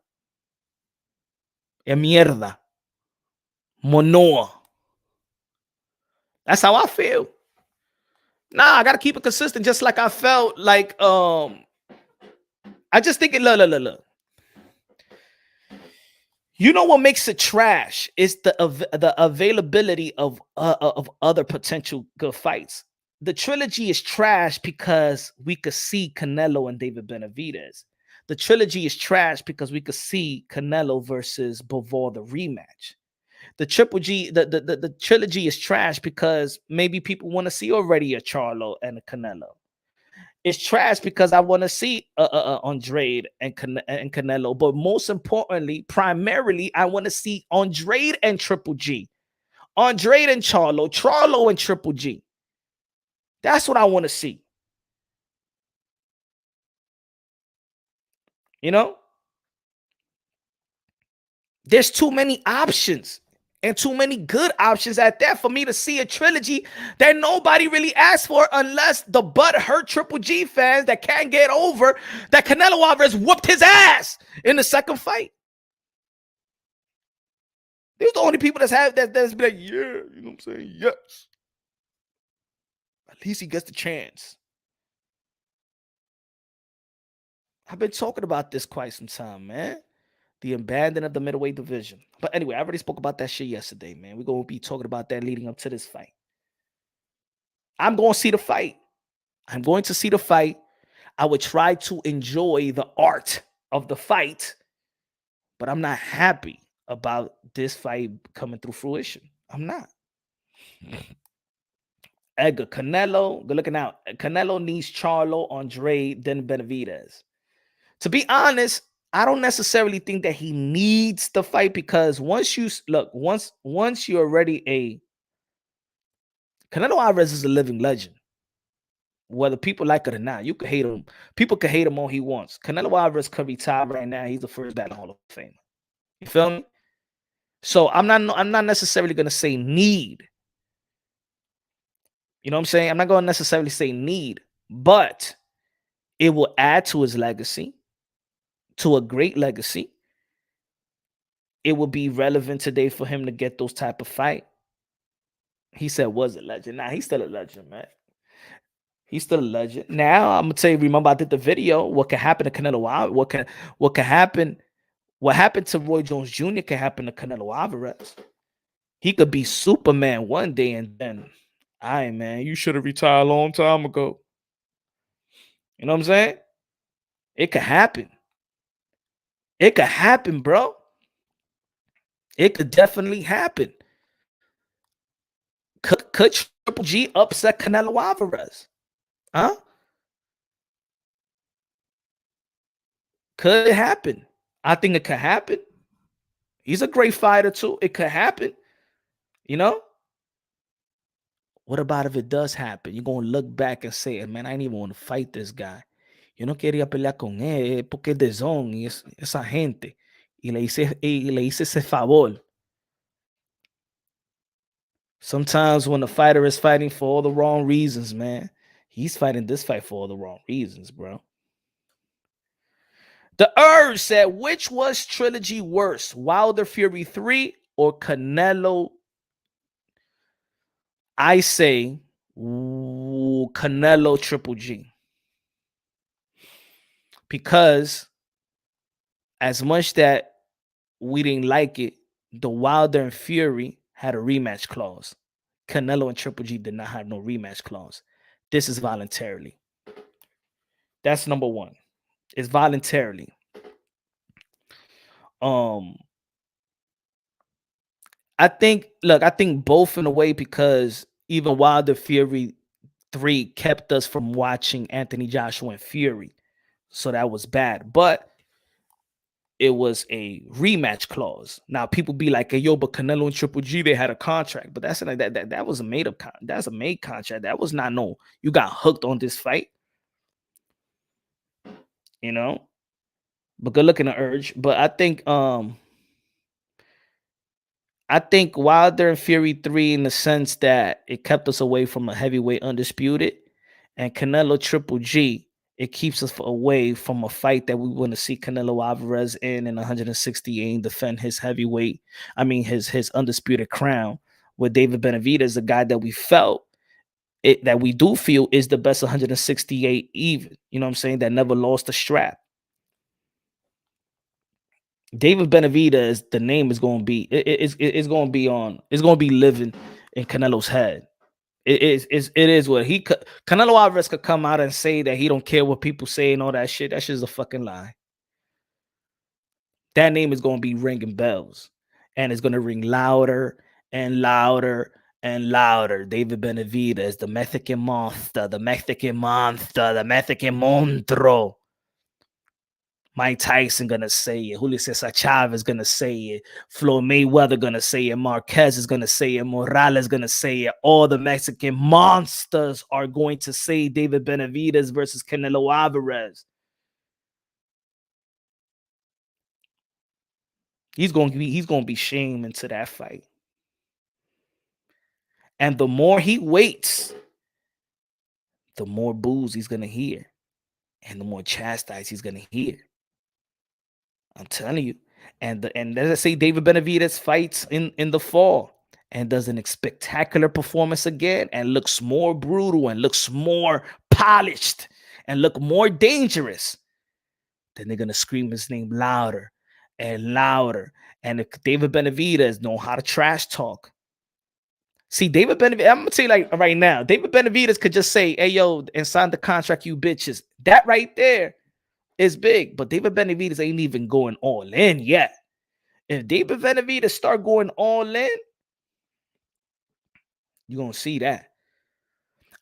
E mierda. Monoa. That's how I feel. Nah, I got to keep it consistent, just like I felt like, I just think it, look. You know what makes it trash is the availability of other potential good fights. The trilogy is trash because we could see Canelo and David Benavidez. The trilogy is trash because we could see Canelo versus Bivol, the rematch. The the trilogy is trash because maybe people want to see already a Charlo and a Canelo. It's trash because I want to see Andrade and Canelo, but most importantly, primarily, I want to see Andrade and Triple G, Andrade and Charlo and Triple G. That's what I want to see. You know, there's too many options. and too many good options at that for me to see a trilogy that nobody really asked for, unless the butthurt Triple G fans that can't get over that Canelo Alvarez whooped his ass in the second fight. These are the only people that's been like, yeah, you know what I'm saying? Yes. At least he gets the chance. I've been talking about this quite some time, man. The abandon of the middleweight division. But anyway, I already spoke about that shit yesterday, man. We're going to be talking about that leading up to this fight. I'm going to see the fight. I'm going to see the fight. I would try to enjoy the art of the fight, but I'm not happy about this fight coming through fruition. I'm not. Edgar, Canelo, good looking out. Canelo needs Charlo, Andre, then Benavidez. To be honest, I don't necessarily think that he needs the fight, because once you're already Canelo Alvarez is a living legend. Whether people like it or not, you can hate him. People can hate him all he wants. Canelo Alvarez could retire right now. He's the first ballot Hall of Famer. You feel me? So I'm not necessarily gonna say need. You know what I'm saying? I'm not gonna necessarily say need, but it will add to his legacy, to a great legacy. It will be relevant today for him to get those type of fight. He said was a legend. Nah, he's still a legend, man. He's still a legend. Now I'm gonna tell you, remember I did the video. What can happen to Canelo? What can happen? What happened to Roy Jones Jr. can happen to Canelo Alvarez. He could be Superman one day, and then, aye, man, you should have retired a long time ago. You know what I'm saying? It could happen. It could happen, bro. It could definitely happen. Could Triple G upset Canelo Alvarez? Huh? Could it happen? I think it could happen. He's a great fighter too. It could happen. You know? What about if it does happen? You're going to look back and say, man, I didn't even want to fight this guy. Yo no quería pelear con él porque es DAZN y esa gente. Y le hice ese favor. Sometimes when the fighter is fighting for all the wrong reasons, man, he's fighting this fight for all the wrong reasons, bro. The Urge said, which was trilogy worse, Wilder Fury 3 or Canelo? I say Canelo Triple G. Because as much that we didn't like it, the Wilder and Fury had a rematch clause. Canelo and Triple G did not have no rematch clause. This is voluntarily. That's number one. It's voluntarily. I think both in a way, because even Wilder Fury 3 kept us from watching Anthony Joshua and Fury. So that was bad. But it was a rematch clause. Now people be like, hey, yo, but Canelo and Triple G, they had a contract. But that's like that was a made up that's a made contract. That was not no, you got hooked on this fight. You know? But good looking, the Urge. But I think Wilder and Fury 3, in the sense that it kept us away from a heavyweight undisputed, and Canelo Triple G, it keeps us away from a fight that we want to see Canelo Alvarez in 168 defend his heavyweight, his undisputed crown, with David Benavidez, the guy that we do feel is the best 168 even, you know what I'm saying, that never lost a strap. David Benavidez, the name is going to be, it's going to be living in Canelo's head. It is what Canelo Alvarez could come out and say that he don't care what people say and all that shit. That shit is a fucking lie. That name is going to be ringing bells, and it's going to ring louder and louder and louder. David Benavidez, the Mexican monster, the Mexican monstruo. Mike Tyson gonna say it. Julio Cesar Chavez gonna say it. Floyd Mayweather gonna say it. Marquez is gonna say it. Morales gonna say it. All the Mexican monsters are going to say David Benavidez versus Canelo Alvarez. He's gonna be shamed into that fight. And the more he waits, the more boos he's gonna hear, and the more chastised he's gonna hear. I'm telling you. And let's say David Benavidez fights in the fall and does a spectacular performance again and looks more brutal and looks more polished and look more dangerous. Then they're gonna scream his name louder and louder. And if David Benavidez know how to trash talk. See, David Benavidez, I'm gonna tell you like right now, David Benavidez could just say, "Hey, yo, and sign the contract, you bitches." That right there is big, but David Benavidez ain't even going all in yet. If David Benavidez start going all in, you're gonna see that.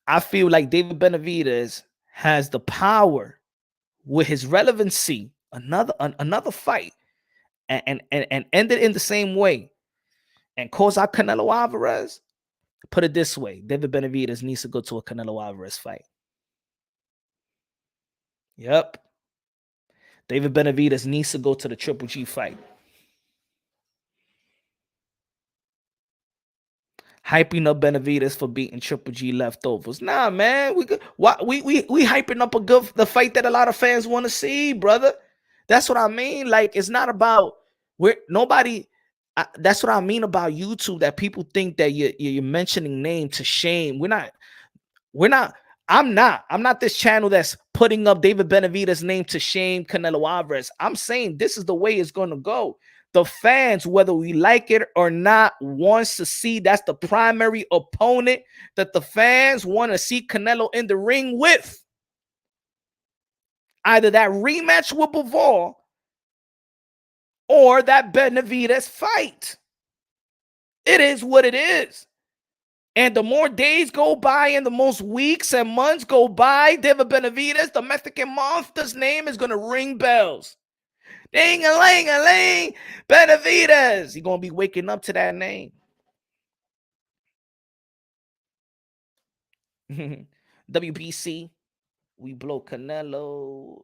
I feel like David Benavidez has the power with his relevancy, another fight, and end it in the same way, and cause out Canelo Alvarez. Put it this way: David Benavidez needs to go to a Canelo Alvarez fight. Yep. David Benavidez needs to go to the Triple G fight. Hyping up Benavidez for beating Triple G leftovers. Nah, man. We hyping up the fight that a lot of fans want to see, brother. That's what I mean. Like, it's not about that's what I mean about YouTube, that people think that you're mentioning name to shame. I'm not this channel that's putting up David Benavidez's name to shame Canelo Alvarez. I'm saying this is the way it's going to go. The fans, whether we like it or not, wants to see that's the primary opponent that the fans want to see Canelo in the ring with. Either that rematch with Bivol or that Benavidez fight. It is what it is. And the more days go by and the most weeks and months go by, David Benavidez, the Mexican monster's name is going to ring bells. Ding-a-ling-a-ling, Benavidez. He's going to be waking up to that name. WBC, we blow Canelo.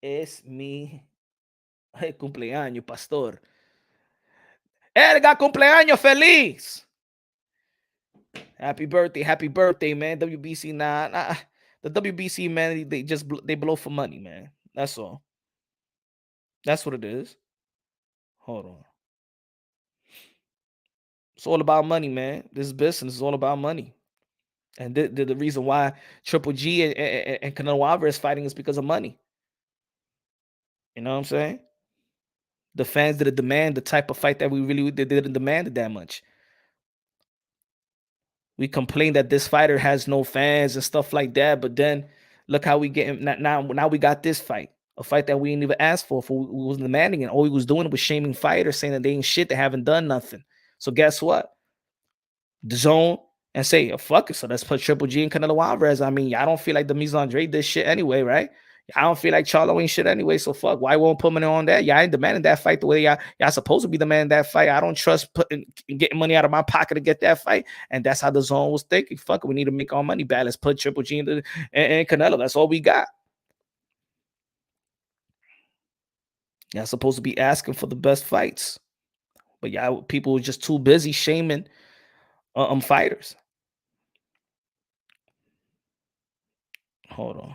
Es mi cumpleaños, pastor. Edgar, cumpleaños feliz. Happy birthday, man. WBC, nah. The WBC, man, they blow for money, man. That's all. That's what it is. Hold on. It's all about money, man. This business is all about money. And the reason why Triple G and Canelo Alvarez fighting is because of money. You know what I'm saying? The fans didn't demand the type of fight that we really didn't demand it that much. We complain that this fighter has no fans and stuff like that, but then look how we get now we got this fight. A fight that we didn't even ask for we wasn't demanding it. All he was doing was shaming fighters, saying that they ain't shit, they haven't done nothing. So guess what? DAZN and say, oh, fuck it. So let's put Triple G and Canelo Alvarez. I mean, I don't feel like the Mise Andre did shit anyway, right? I don't feel like Charlo ain't shit anyway. So fuck, why won't put money on that? Y'all ain't demanding that fight the way y'all supposed to be demanding that fight. I don't trust getting money out of my pocket to get that fight. And that's how the zone was thinking. Fuck it, we need to make our money back. Let's put Triple G and Canelo. That's all we got. Y'all supposed to be asking for the best fights. But y'all people were just too busy shaming fighters. Hold on.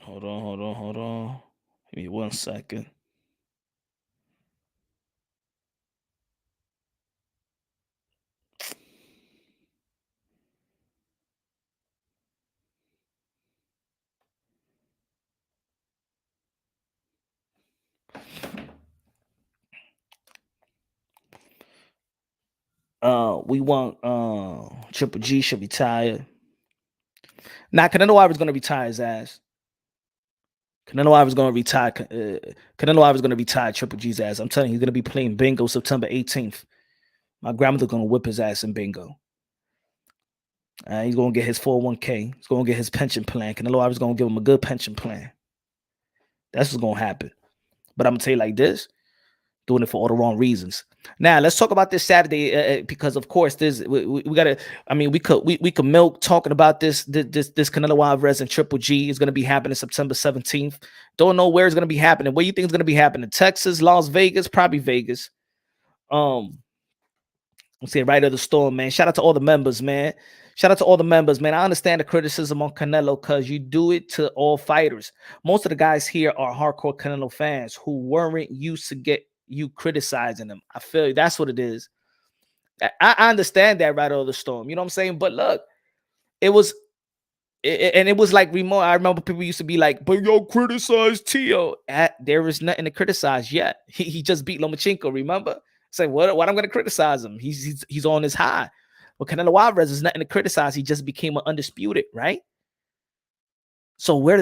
Hold on. Give me 1 second. We want Triple G should retire. Now Canelo Alvarez gonna retire his ass. Canelo Alvarez gonna retire. Canelo Alvarez gonna retire Triple G's ass. I'm telling you, he's gonna be playing bingo September 18th. My grandmother gonna whip his ass in bingo. He's gonna get his 401k. He's gonna get his pension plan. Canelo Alvarez gonna give him a good pension plan. That's what's gonna happen. But I'm gonna tell you like this: doing it for all the wrong reasons. Now let's talk about this Saturday because of course we gotta. I mean, we could milk talking about this Canelo Alvarez and Triple G is gonna be happening September 17th. Don't know where it's gonna be happening. Where you think it's gonna be happening? Texas, Las Vegas, probably Vegas. Let's say right of the storm, man. Shout out to all the members, man. Shout out to all the members, man. I understand the criticism on Canelo because you do it to all fighters. Most of the guys here are hardcore Canelo fans who weren't used to get you criticizing them. I feel you. That's what it is. I understand that right of the storm. You know what I'm saying? But look, it was like remote. I remember people used to be like, but yo, criticize Tio. There is nothing to criticize yet. He just beat Lomachenko, remember? Say, what I'm gonna criticize him? He's on his high. Well, Canelo Alvarez is nothing to criticize. He just became an undisputed, right? So what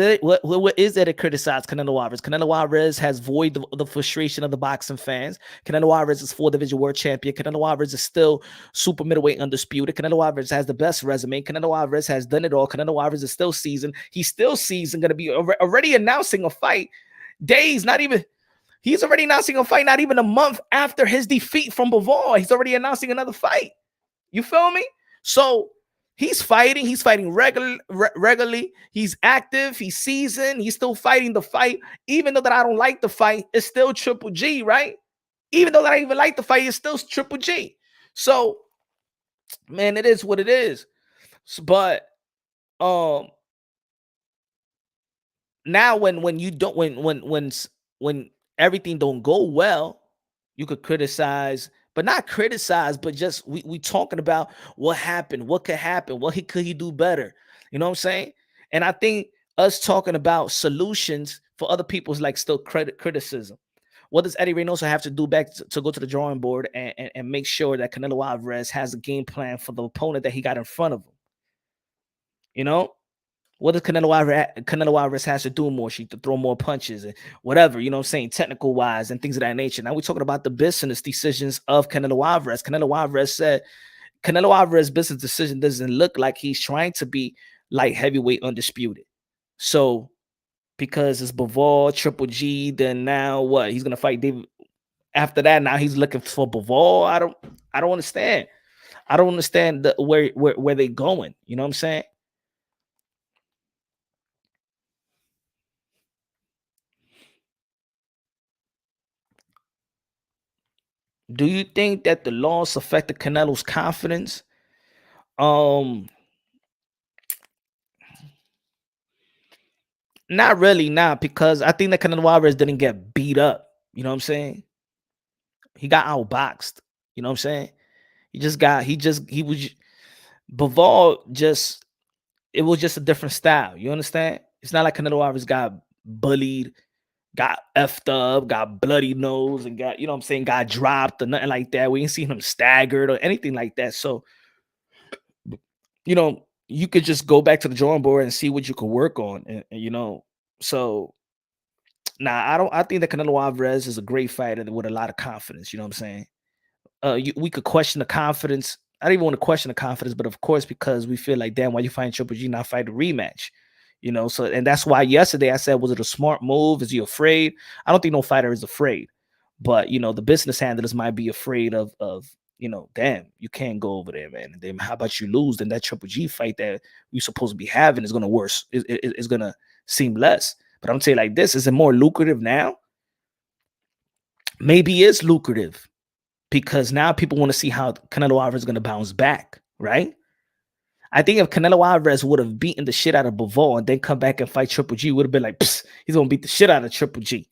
is there to criticize Canelo Alvarez? Canelo Alvarez has voided the frustration of the boxing fans. Canelo Alvarez is 4-division world champion. Canelo Alvarez is still super middleweight undisputed. Canelo Alvarez has the best resume. Canelo Alvarez has done it all. Canelo Alvarez is still seasoned. He's still seasoned, going to be already announcing a fight. He's already announcing a fight not even a month after his defeat from Bivol. He's already announcing another fight. You feel me? So he's fighting regularly. He's active. He's seasoned. He's still fighting the fight. Even though that I don't like the fight, it's still Triple G, right? Even though that I even like the fight, it's still Triple G. So, man, it is what it is. But now when you don't when everything don't go well, you could criticize, but not criticize, but just we talking about what happened, what could happen, could he do better? You know what I'm saying? And I think us talking about solutions for other people is like still criticism. What does Eddie Reynoso have to do back to go to the drawing board and make sure that Canelo Alvarez has a game plan for the opponent that he got in front of him? You know? What does Canelo Alvarez has to do more? She to throw more punches and whatever, you know what I'm saying, technical wise and things of that nature. Now we're talking about the business decisions of Canelo Alvarez. Canelo Alvarez said Canelo Alvarez's business decision doesn't look like he's trying to be light heavyweight undisputed. So because it's Bivol, Triple G, then now what? He's gonna fight David. After that, now he's looking for Bivol. I don't understand. I don't understand where they going. You know what I'm saying? Do you think that the loss affected Canelo's confidence? Not really, because I think that Canelo Alvarez didn't get beat up. You know what I'm saying? He got outboxed. You know what I'm saying? He was Bivol just, it was just a different style. You understand? It's not like Canelo Alvarez got bullied, got effed up, got bloody nose, and got, you know what I'm saying, got dropped or nothing like that. We ain't seen him staggered or anything like that. So, you know, you could just go back to the drawing board and see what you could work on. And you know, so I think that Canelo Alvarez is a great fighter with a lot of confidence. You know what I'm saying? We could question the confidence. I don't even want to question the confidence, but of course, because we feel like, damn, why you fighting Triple G, not fight a rematch? You know, so, and that's why yesterday I said, was it a smart move? Is he afraid? I don't think no fighter is afraid, but you know, the business handlers might be afraid of, you know, damn, you can't go over there, man. And then how about you lose? Then that Triple G fight that we supposed to be having is gonna worse. It's gonna seem less. But I'm saying like this, is it more lucrative now? Maybe it's lucrative because now people want to see how Canelo Alvarez is gonna bounce back, right? I think if Canelo Alvarez would have beaten the shit out of Bivol and then come back and fight Triple G, would have been like, he's gonna beat the shit out of Triple G.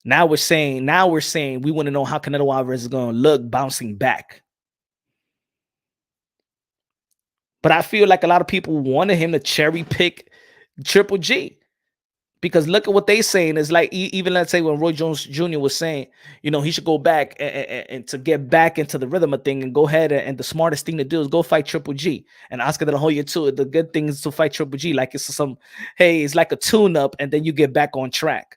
Now we're saying we want to know how Canelo Alvarez is gonna look bouncing back. But I feel like a lot of people wanted him to cherry pick Triple G. Because look at what they saying is like, even let's say when Roy Jones Jr. was saying, you know, he should go back and to get back into the rhythm of thing and go ahead and the smartest thing to do is go fight Triple G. And Oscar De La Hoya too. The good thing is to fight Triple G. Like it's it's like a tune-up and then you get back on track.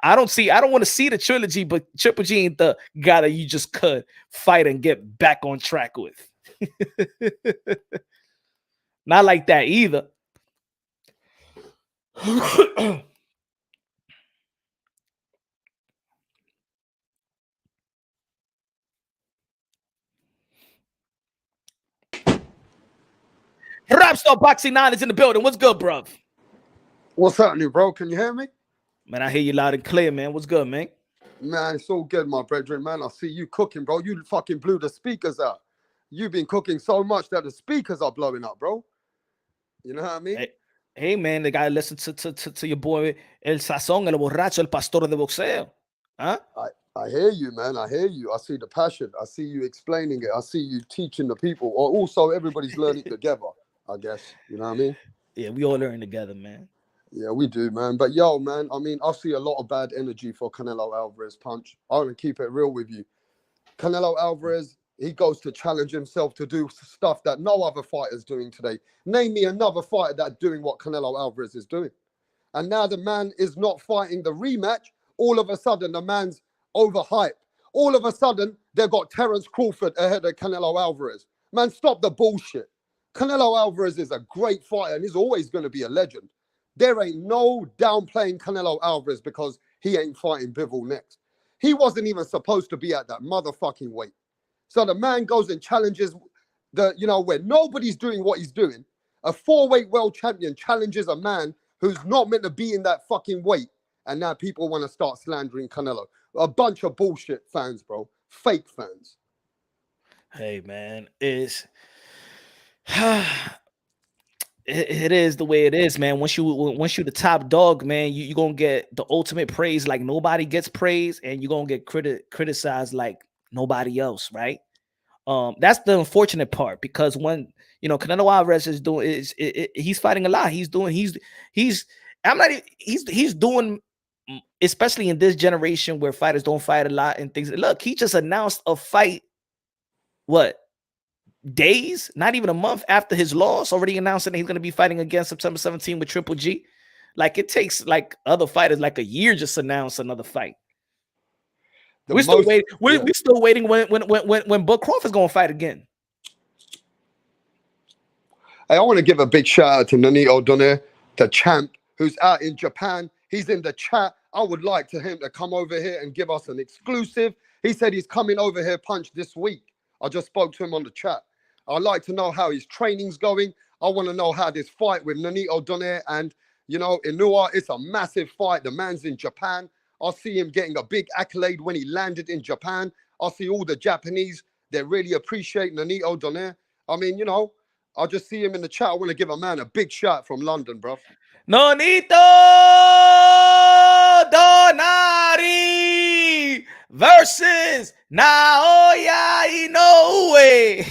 I don't want to see the trilogy, but Triple G ain't the guy that you just could fight and get back on track with. Not like that either. Superstar Boxing 9 is in the building. What's good, bro? What's happening, bro? Can you hear me? Man, I hear you loud and clear, man. What's good, man? Man, it's all good, my brethren, man. I see you cooking, bro. You fucking blew the speakers out. You've been cooking so much that the speakers are blowing up, bro. You know what I mean? Hey man, the guy listen to your boy El Sazón, El Borracho, El Pastor de Boxeo. Huh? I hear you, man. I hear you. I see the passion. I see you explaining it. I see you teaching the people. Or also everybody's learning together, I guess. You know what I mean? Yeah, we all learn together, man. Yeah, we do, man. But yo, man, I mean, I see a lot of bad energy for Canelo Alvarez punch. I want to keep it real with you. Canelo Alvarez, he goes to challenge himself to do stuff that no other fighter's doing today. Name me another fighter that's doing what Canelo Alvarez is doing. And now the man is not fighting the rematch. All of a sudden, the man's overhyped. All of a sudden, they've got Terence Crawford ahead of Canelo Alvarez. Man, stop the bullshit. Canelo Alvarez is a great fighter and he's always going to be a legend. There ain't no downplaying Canelo Alvarez because he ain't fighting Bivol next. He wasn't even supposed to be at that motherfucking weight. So the man goes and challenges where nobody's doing what he's doing. A 4-weight world champion challenges a man who's not meant to be in that fucking weight. And now people want to start slandering Canelo. A bunch of bullshit fans, bro. Fake fans. Hey, man, it is the way it is, man. Once you the top dog, man, you're gonna get the ultimate praise like nobody gets praise, and you're gonna get criticized like nobody else, right? That's the unfortunate part, because when Canelo Alvarez is doing he's fighting a lot. He's doing, especially in this generation where fighters don't fight a lot and things. Look, he just announced a fight, what, days, not even a month after his loss, already announcing that he's going to be fighting again September 17 with Triple G. Like, it takes like other fighters like a year just to announce another fight. We're still waiting. We're still waiting when Bud Crawford's going to fight again. Hey, I want to give a big shout out to Nonito Donaire, the champ, who's out in Japan. He's in the chat. I would like him to come over here and give us an exclusive. He said he's coming over here, Punch, this week. I just spoke to him on the chat. I'd like to know how his training's going. I want to know how this fight with Nonito Donaire and, Inoue, it's a massive fight. The man's in Japan. I'll see him getting a big accolade when he landed in Japan. I'll see all the Japanese. They really appreciate Nonito Donaire. I mean, I'll just see him in the chat. I want to give a man a big shout from London, bro. Nonito Donaire versus Naoya Inoue.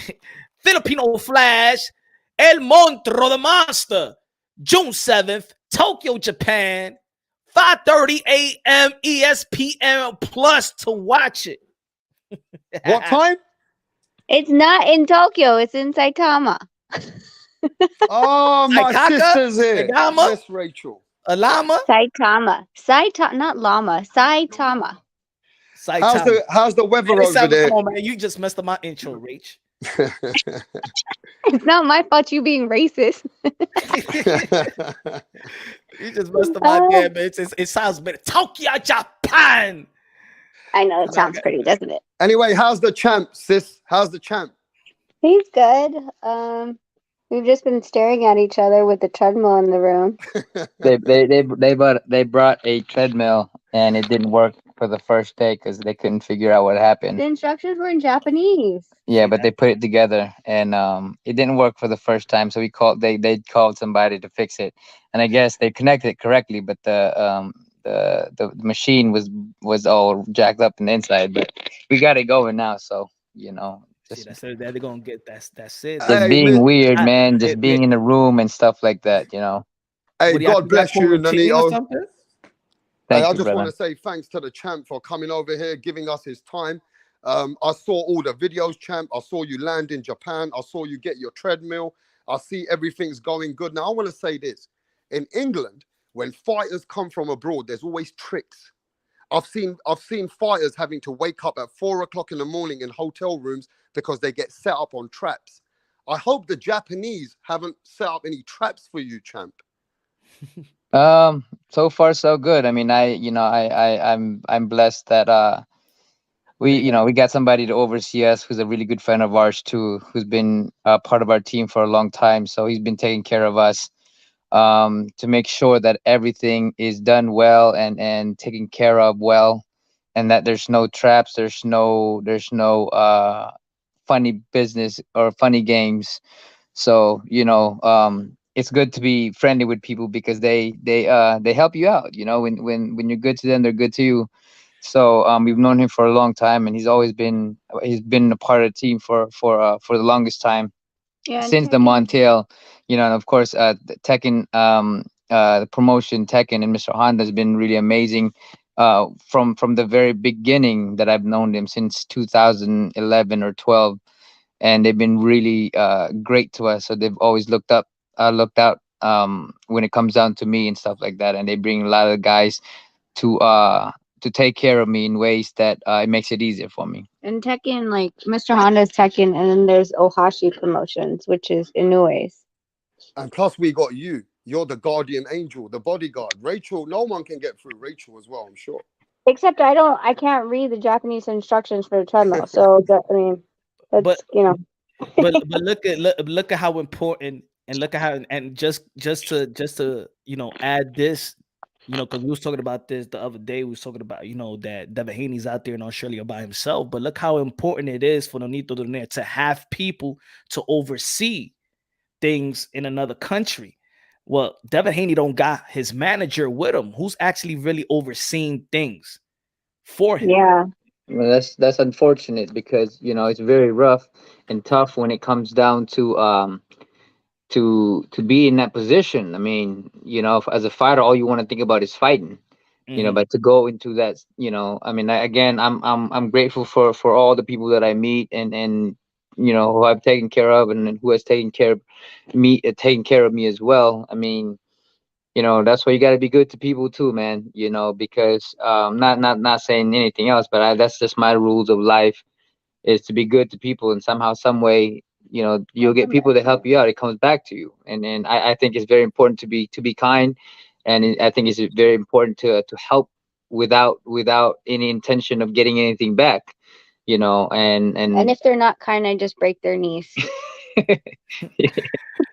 Filipino Flash, El Monstruo, the Monster. June 7th, Tokyo, Japan. 5:30 a.m. ESPN Plus to watch it. What time? It's not in Tokyo. It's in Saitama. Oh, my Saitaka? sister's here. Sagama? Yes, Rachel. Alama? Saitama. Not llama. Saitama. How's the weather over there? Come on, man. You just messed up my intro, Rach. It's not my fault you being racist. You just messed up my damn. It sounds better. Tokyo, Japan. I know, it sounds pretty, doesn't it? Anyway, how's the champ, sis? How's the champ? He's good. We've just been staring at each other with the treadmill in the room. They brought a treadmill and it didn't work for the first day because they couldn't figure out what happened. The instructions were in Japanese. Yeah, but they put it together and it didn't work for the first time. So they called somebody to fix it, and I guess they connected it correctly, but the machine was all jacked up in the inside. But we got it going now, so That's it. They're gonna get that's it. Just being weird, man. Just being in the room and stuff like that, Hey, God bless you, Nonito. Thank I you, just brother. want to say thanks to the champ for coming over here, giving us his time. I saw all the videos, champ. I saw you land in Japan. I saw you get your treadmill. I see everything's going good. Now, I want to say this. In England, when fighters come from abroad, there's always tricks. I've seen fighters having to wake up at 4 o'clock in the morning in hotel rooms because they get set up on traps. I hope the Japanese haven't set up any traps for you, champ. So far so good. I mean, I'm blessed that we got somebody to oversee us who's a really good friend of ours too, who's been part of our team for a long time. So he's been taking care of us to make sure that everything is done well and taken care of well, and that there's no traps, there's no funny business or funny games. So it's good to be friendly with people because they help you out. When you're good to them, they're good to you. So we've known him for a long time, and he's been a part of the team for the longest time, Yeah, and since the Tekken. Montiel, and of course the Tekken, the promotion Tekken and Mr. Honda has been really amazing from the very beginning that I've known them, since 2011 or 12, and they've been really great to us. So they've always looked out when it comes down to me and stuff like that, and they bring a lot of guys to take care of me in ways that it makes it easier for me. And Tekken, like Mr. Honda's Tekken, and then there's Ohashi Promotions, which is Inoue's. And plus, we got you. You're the guardian angel, the bodyguard. Rachel, no one can get through Rachel as well, I'm sure. Except I can't read the Japanese instructions for the treadmill. So I mean, that's But but but look at how important, and look at how, and just to add this, because we was talking about this the other day. We was talking about that Devin Haney's out there in Australia by himself. But look how important it is for Nonito Donaire to have people to oversee things in another country. Well, Devin Haney don't got his manager with him, who's actually really overseeing things for him. yeah. Well, that's unfortunate because it's very rough and tough when it comes down to be in that position. I mean, as a fighter, all you want to think about is fighting. Mhm. But to go into that, I mean, again, I'm grateful for all the people that I meet and who I've taken care of, and who has taken care of me as well. I mean, that's why you got to be good to people too, man. Because not saying anything else, but that's just my rules of life, is to be good to people, and somehow, some way, you'll get people to help you out. It comes back to you, and I think it's very important to be kind, and I think it's very important to help without any intention of getting anything back, And if they're not kind, I just break their knees.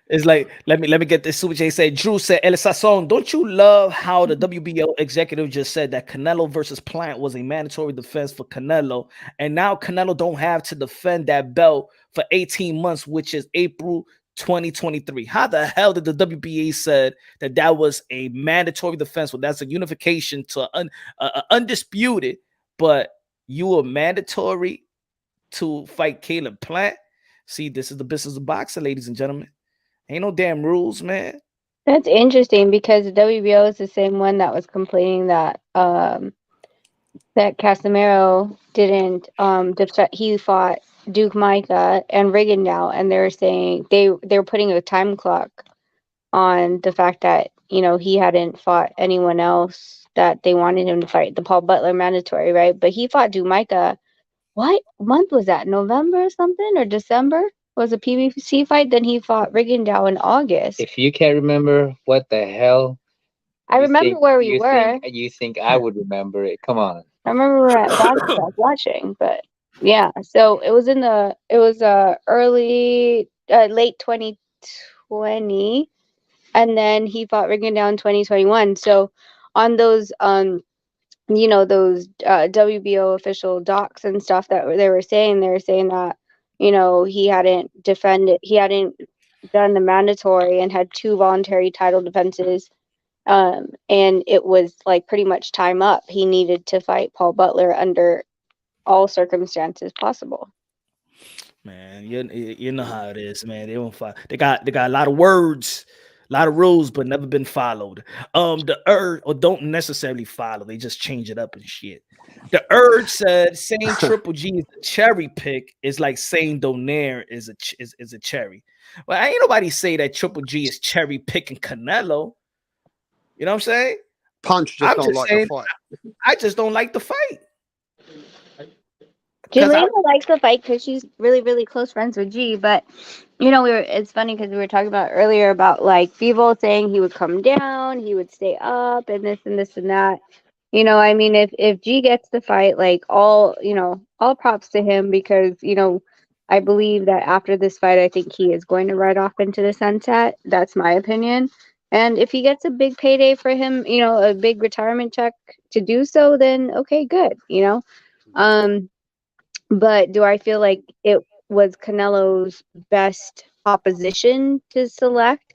It's like, let me get this. Super J said, Drew said, El Sazon, don't you love how the WBO executive just said that Canelo versus Plant was a mandatory defense for Canelo, and now Canelo don't have to defend that belt for 18 months, which is April 2023. How the hell did the WBA said that was a mandatory defense? Well, that's a unification to undisputed, but you were mandatory to fight Caleb Plant. See, this is the business of boxing, ladies and gentlemen. Ain't no damn rules, man. That's interesting because the WBO is the same one that was complaining that that Casemiro didn't he fought Duke Micah and Rigondeaux, and they're saying they're putting a time clock on the fact that he hadn't fought anyone else that they wanted him to fight, the Paul Butler mandatory, right? But he fought Duke Micah. What month was that? November or something, or December? Was a PBC fight. Then he fought Rigondeaux in August. If you can't remember, what the hell? I remember where we were. You think I would remember it? Come on. I remember we were at Boxing watching, but yeah. So it was early late 2020, and then he fought Rigondeaux in 2021. So on those those WBO official docs and stuff that they were saying that he hadn't done the mandatory and had 2 voluntary title defenses, and it was like pretty much time up. He needed to fight Paul Butler under all circumstances possible. Man, you know how it is, man. They don't follow. They got a lot of words, a lot of rules, but never been followed. The urge, or don't necessarily follow. They just change it up and shit. The urge said saying Triple G is a cherry pick is like saying Donaire is a cherry. Well, ain't nobody say that Triple G is cherry picking Canelo. You know what I'm saying? Punch just don't like the fight. I just don't like the fight. Jelena likes the fight because she's really, really close friends with G. But it's funny because we were talking about earlier about like Bivol saying he would come down, he would stay up, and this and this and that. You know, I mean, if G gets the fight, like all props to him because I believe that after this fight, I think he is going to ride off into the sunset. That's my opinion. And if he gets a big payday for him, a big retirement check to do so, then okay, good. But do I feel like it was Canelo's best opposition to select?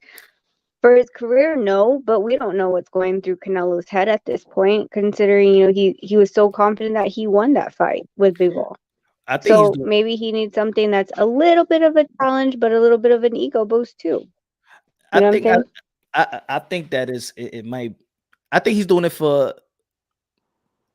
For his career, no, but we don't know what's going through Canelo's head at this point, considering he was so confident that he won that fight with Bivol. I think he's So doing. maybe he needs something that's a little bit of a challenge, but a little bit of an ego boost too. I You know what I'm think saying? I think that is it might. I think he's doing it for.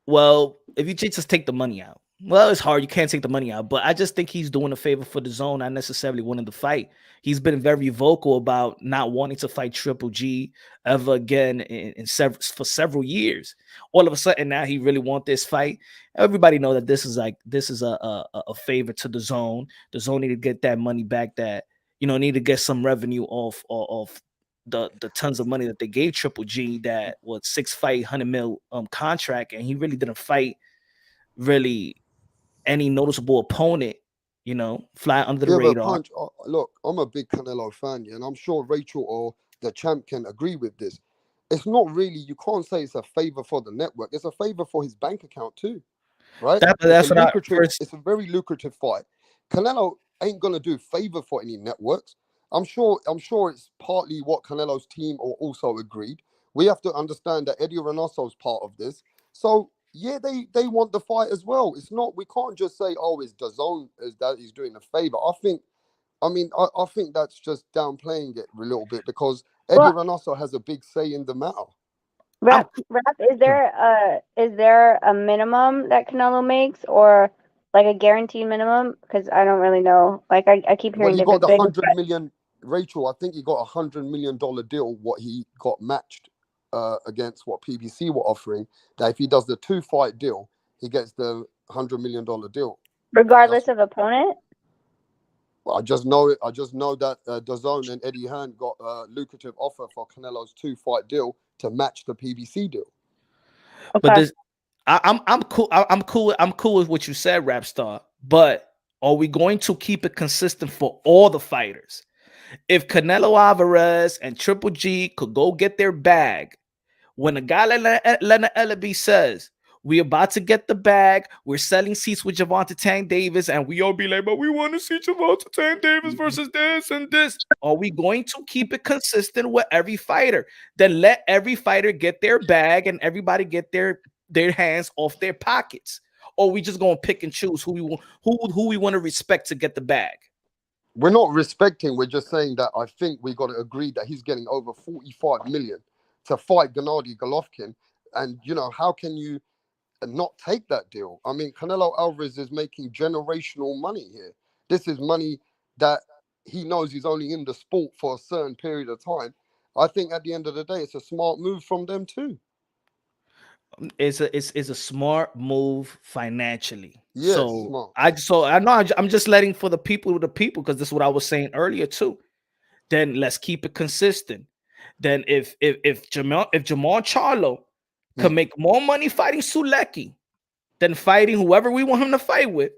Well, if you just take the money out, well, it's hard. You can't take the money out, but I just think he's doing a favor for the zone, not necessarily winning the fight. He's been very vocal about not wanting to fight Triple G ever again for several years. All of a sudden, now he really wants this fight. Everybody know that this is a favor to the zone. The zone need to get that money back. That need to get some revenue off the tons of money that they gave Triple G, that was 6-fight $100 million contract, and he really didn't fight really any noticeable opponent, fly under the Yeah, but radar. Punch, look, I'm a big Canelo fan, yeah, and I'm sure Rachel or the champ can agree with this. It's not really, you can't say it's a favor for the network. It's a favor for his bank account too, right? That's what I first. It's a very lucrative fight. Canelo ain't gonna do favor for any networks. I'm sure it's partly what Canelo's team also agreed. We have to understand that Eddie Reynoso's part of this. So yeah, they want the fight as well. It's not, we can't just say, oh, it's DAZN is that he's doing a favor. I think that's just downplaying it a little bit because Eddie Well, Reynoso has a big say in the matter. Rap, is there a minimum that Canelo makes, or like a guaranteed minimum? Because I don't really know. Like I keep Well, hearing he got different the things. 100 million, Rachel. I think he got $100 million deal. What he got matched against what PBC were offering. That if he does the 2-fight deal, he gets the $100 million deal. Regardless of opponent. I just know it. I just know that DAZN and Eddie Hearn got a lucrative offer for Canelo's 2-fight deal to match the PBC deal. Okay. But I'm cool. I'm cool with what you said, Rap Star. But are we going to keep it consistent for all the fighters? If Canelo Alvarez and Triple G could go get their bag, when a guy like Leonard Ellaby says, we're about to get the bag, we're selling seats with Gervonta Tank Davis, and we all be like, but we want to see Gervonta Tank Davis versus this and this. Are we going to keep it consistent with every fighter? Then let every fighter get their bag and everybody get their hands off their pockets. Or we just gonna pick and choose who we want to respect to get the bag. We're not respecting. We're just saying that I think we got to agree that he's getting over 45 million to fight Gennady Golovkin, and how can you not take that deal? I mean, Canelo Alvarez is making generational money here. This is money that he knows he's only in the sport for a certain period of time. I think at the end of the day, it's a smart move from them too. It's a smart move financially. Yes, So smart. I know I'm just letting for the people because this is what I was saying earlier too. Then let's keep it consistent. Then if Jamal Charlo can make more money fighting Sulecki than fighting whoever we want him to fight with,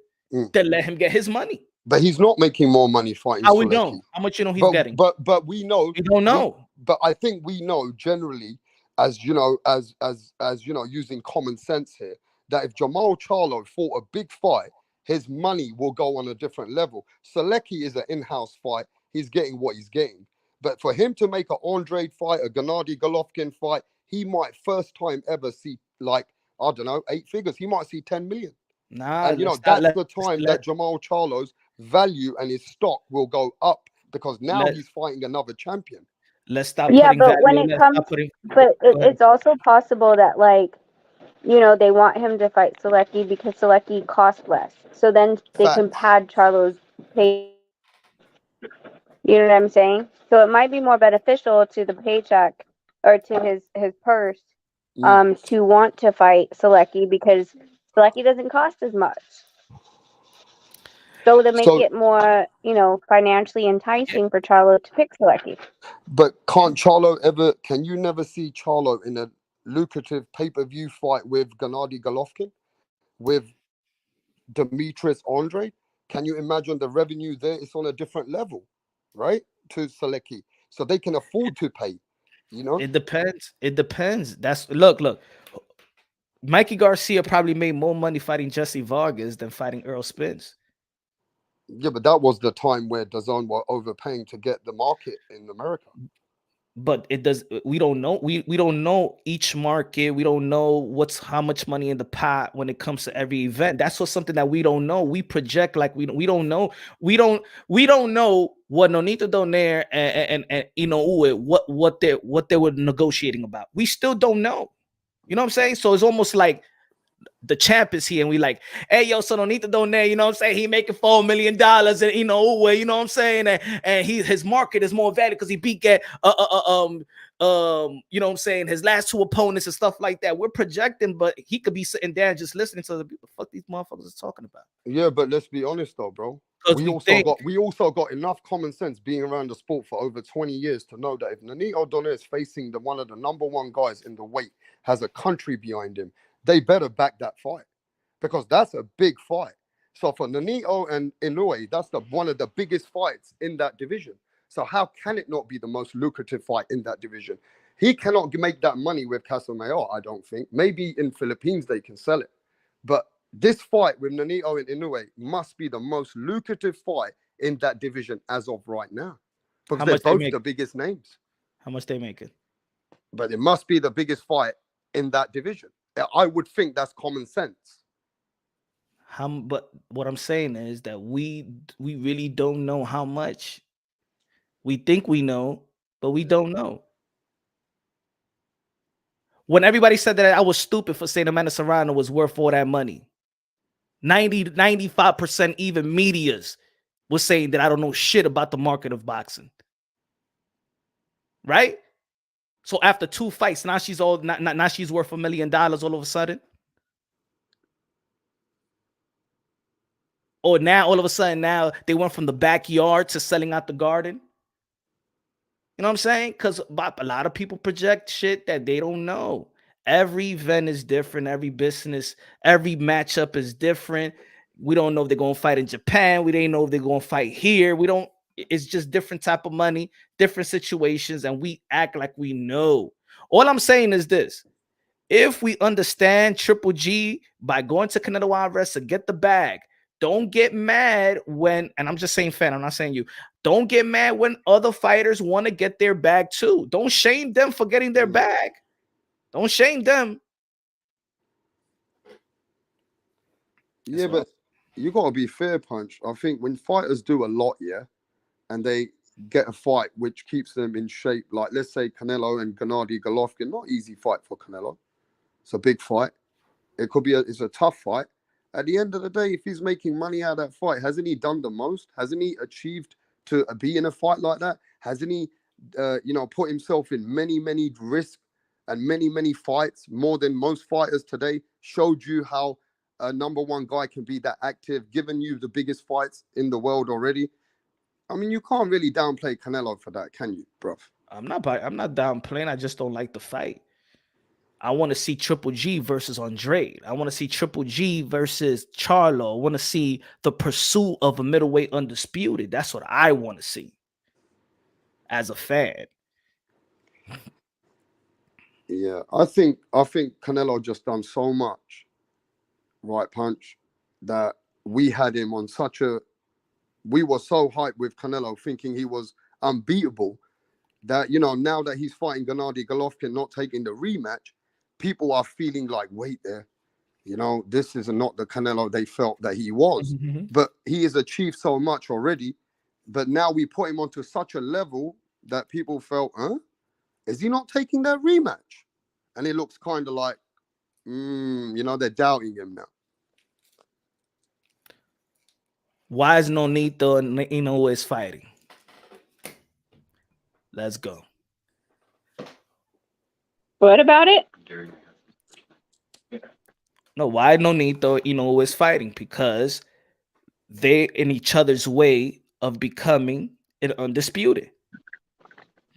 then let him get his money. But he's not making more money fighting How Sulecki. we know? How much he's getting? But we know. We don't know. But I think we know generally, as using common sense here, that if Jamal Charlo fought a big fight, his money will go on a different level. Sulecki is an in-house fight. He's getting what he's getting. But for him to make an Andre fight, a Gennady Golovkin fight, he might first time ever see, like, I don't know, 8 figures. He might see 10 million. Nah, and that's the time that Jamal Charlo's value and his stock will go up, because now he's fighting another champion. Let's stop. Yeah, but when it comes, it's also possible that they want him to fight Sulecki because Sulecki costs less, so then they can pad Charlo's pay. You know what I'm saying? So it might be more beneficial to the paycheck or to his purse, to want to fight Sulecki because Sulecki doesn't cost as much. So to make it more, financially enticing for Charlo to pick Sulecki. But can you never see Charlo in a lucrative pay-per-view fight with Gennady Golovkin, with Demetrius Andre. Can you imagine the revenue there? It's on a different level, right? To Selecki. So they can afford to pay, you know? It depends. It depends. That's look. Mikey Garcia probably made more money fighting Jesse Vargas than fighting Earl Spence. Yeah, but that was the time where DAZN were overpaying to get the market in America. But it does. We don't know. We don't know each market. We don't know how much money in the pot when it comes to every event. That's what's something that we don't know. We project like we don't know. We don't know what Nonito Donaire and Inoue what they were negotiating about. We still don't know. You know what I'm saying? So it's almost like the champ is here and we like, hey, yo, so Nonito Donaire, you know what I'm saying? He making $4 million and you know what I'm saying? And his market is more valuable because he beat you know what I'm saying, his last two opponents and stuff like that. We're projecting, but he could be sitting there and just listening to the fuck these motherfuckers are talking about. Yeah, but let's be honest though, bro. We also got enough common sense being around the sport for over 20 years to know that if Nonito Donaire is facing one of the #1 guys in the weight, has a country behind him, they better back that fight because that's a big fight. So for Nonito and Inoue, that's one of the biggest fights in that division. So how can it not be the most lucrative fight in that division? He cannot make that money with Casamayor, I don't think. Maybe in Philippines they can sell it. But this fight with Nonito and Inoue must be the most lucrative fight in that division as of right now. Because they're both the biggest names. How much they making? But it must be the biggest fight in that division. I would think that's common sense. But what I'm saying is that we really don't know how much. We think we know, but we don't know. When everybody said that I was stupid for saying Amanda Serrano was worth all that money, 95% even medias was saying that I don't know shit about the market of boxing. Right? So after 2 fights, now she's worth $1 million all of a sudden. Or now all of a sudden now they went from the backyard to selling out the garden. You know what I'm saying? Because a lot of people project shit that they don't know. Every event is different. Every business, every matchup is different. We don't know if they're going to fight in Japan. We don't know if they're going to fight here. It's just different type of money, different situations, and we act like we know. All I'm saying is this. If we understand Triple G by going to Canelo Alvarez to get the bag, don't get mad when, and I'm just saying fan, I'm not saying you, don't get mad when other fighters want to get their bag too. Don't shame them for getting their bag. Don't shame them. Yeah, but you got to be fair, Punch. I think when fighters do a lot, and they get a fight which keeps them in shape, like let's say Canelo and Gennady Golovkin, not easy fight for Canelo. It's a big fight. It could be it's a tough fight. At the end of the day, if he's making money out of that fight, hasn't he done the most? Hasn't he achieved to be in a fight like that? Hasn't he, put himself in many, many risks and many, many fights, more than most fighters today? Showed you how a #1 guy can be that active, given you the biggest fights in the world already. I mean, you can't really downplay Canelo for that, can you, bro? I'm not downplaying. I just don't like the fight. I want to see Triple G versus Andre. I want to see Triple G versus Charlo. I want to see the pursuit of a middleweight undisputed. That's what I want to see as a fan. Yeah, I think Canelo just done so much, right, Punch, that we had him on we were so hyped with Canelo, thinking he was unbeatable, that, now that he's fighting Gennady Golovkin, not taking the rematch, people are feeling like, wait there, this is not the Canelo they felt that he was. Mm-hmm. But he has achieved so much already. But now we put him onto such a level that people felt, is he not taking that rematch? And it looks kind of like, they're doubting him now. Why is Nonito and Inoue is fighting? Let's go. What about it? No, why Nonito Inoue is fighting? Because they're in each other's way of becoming an undisputed.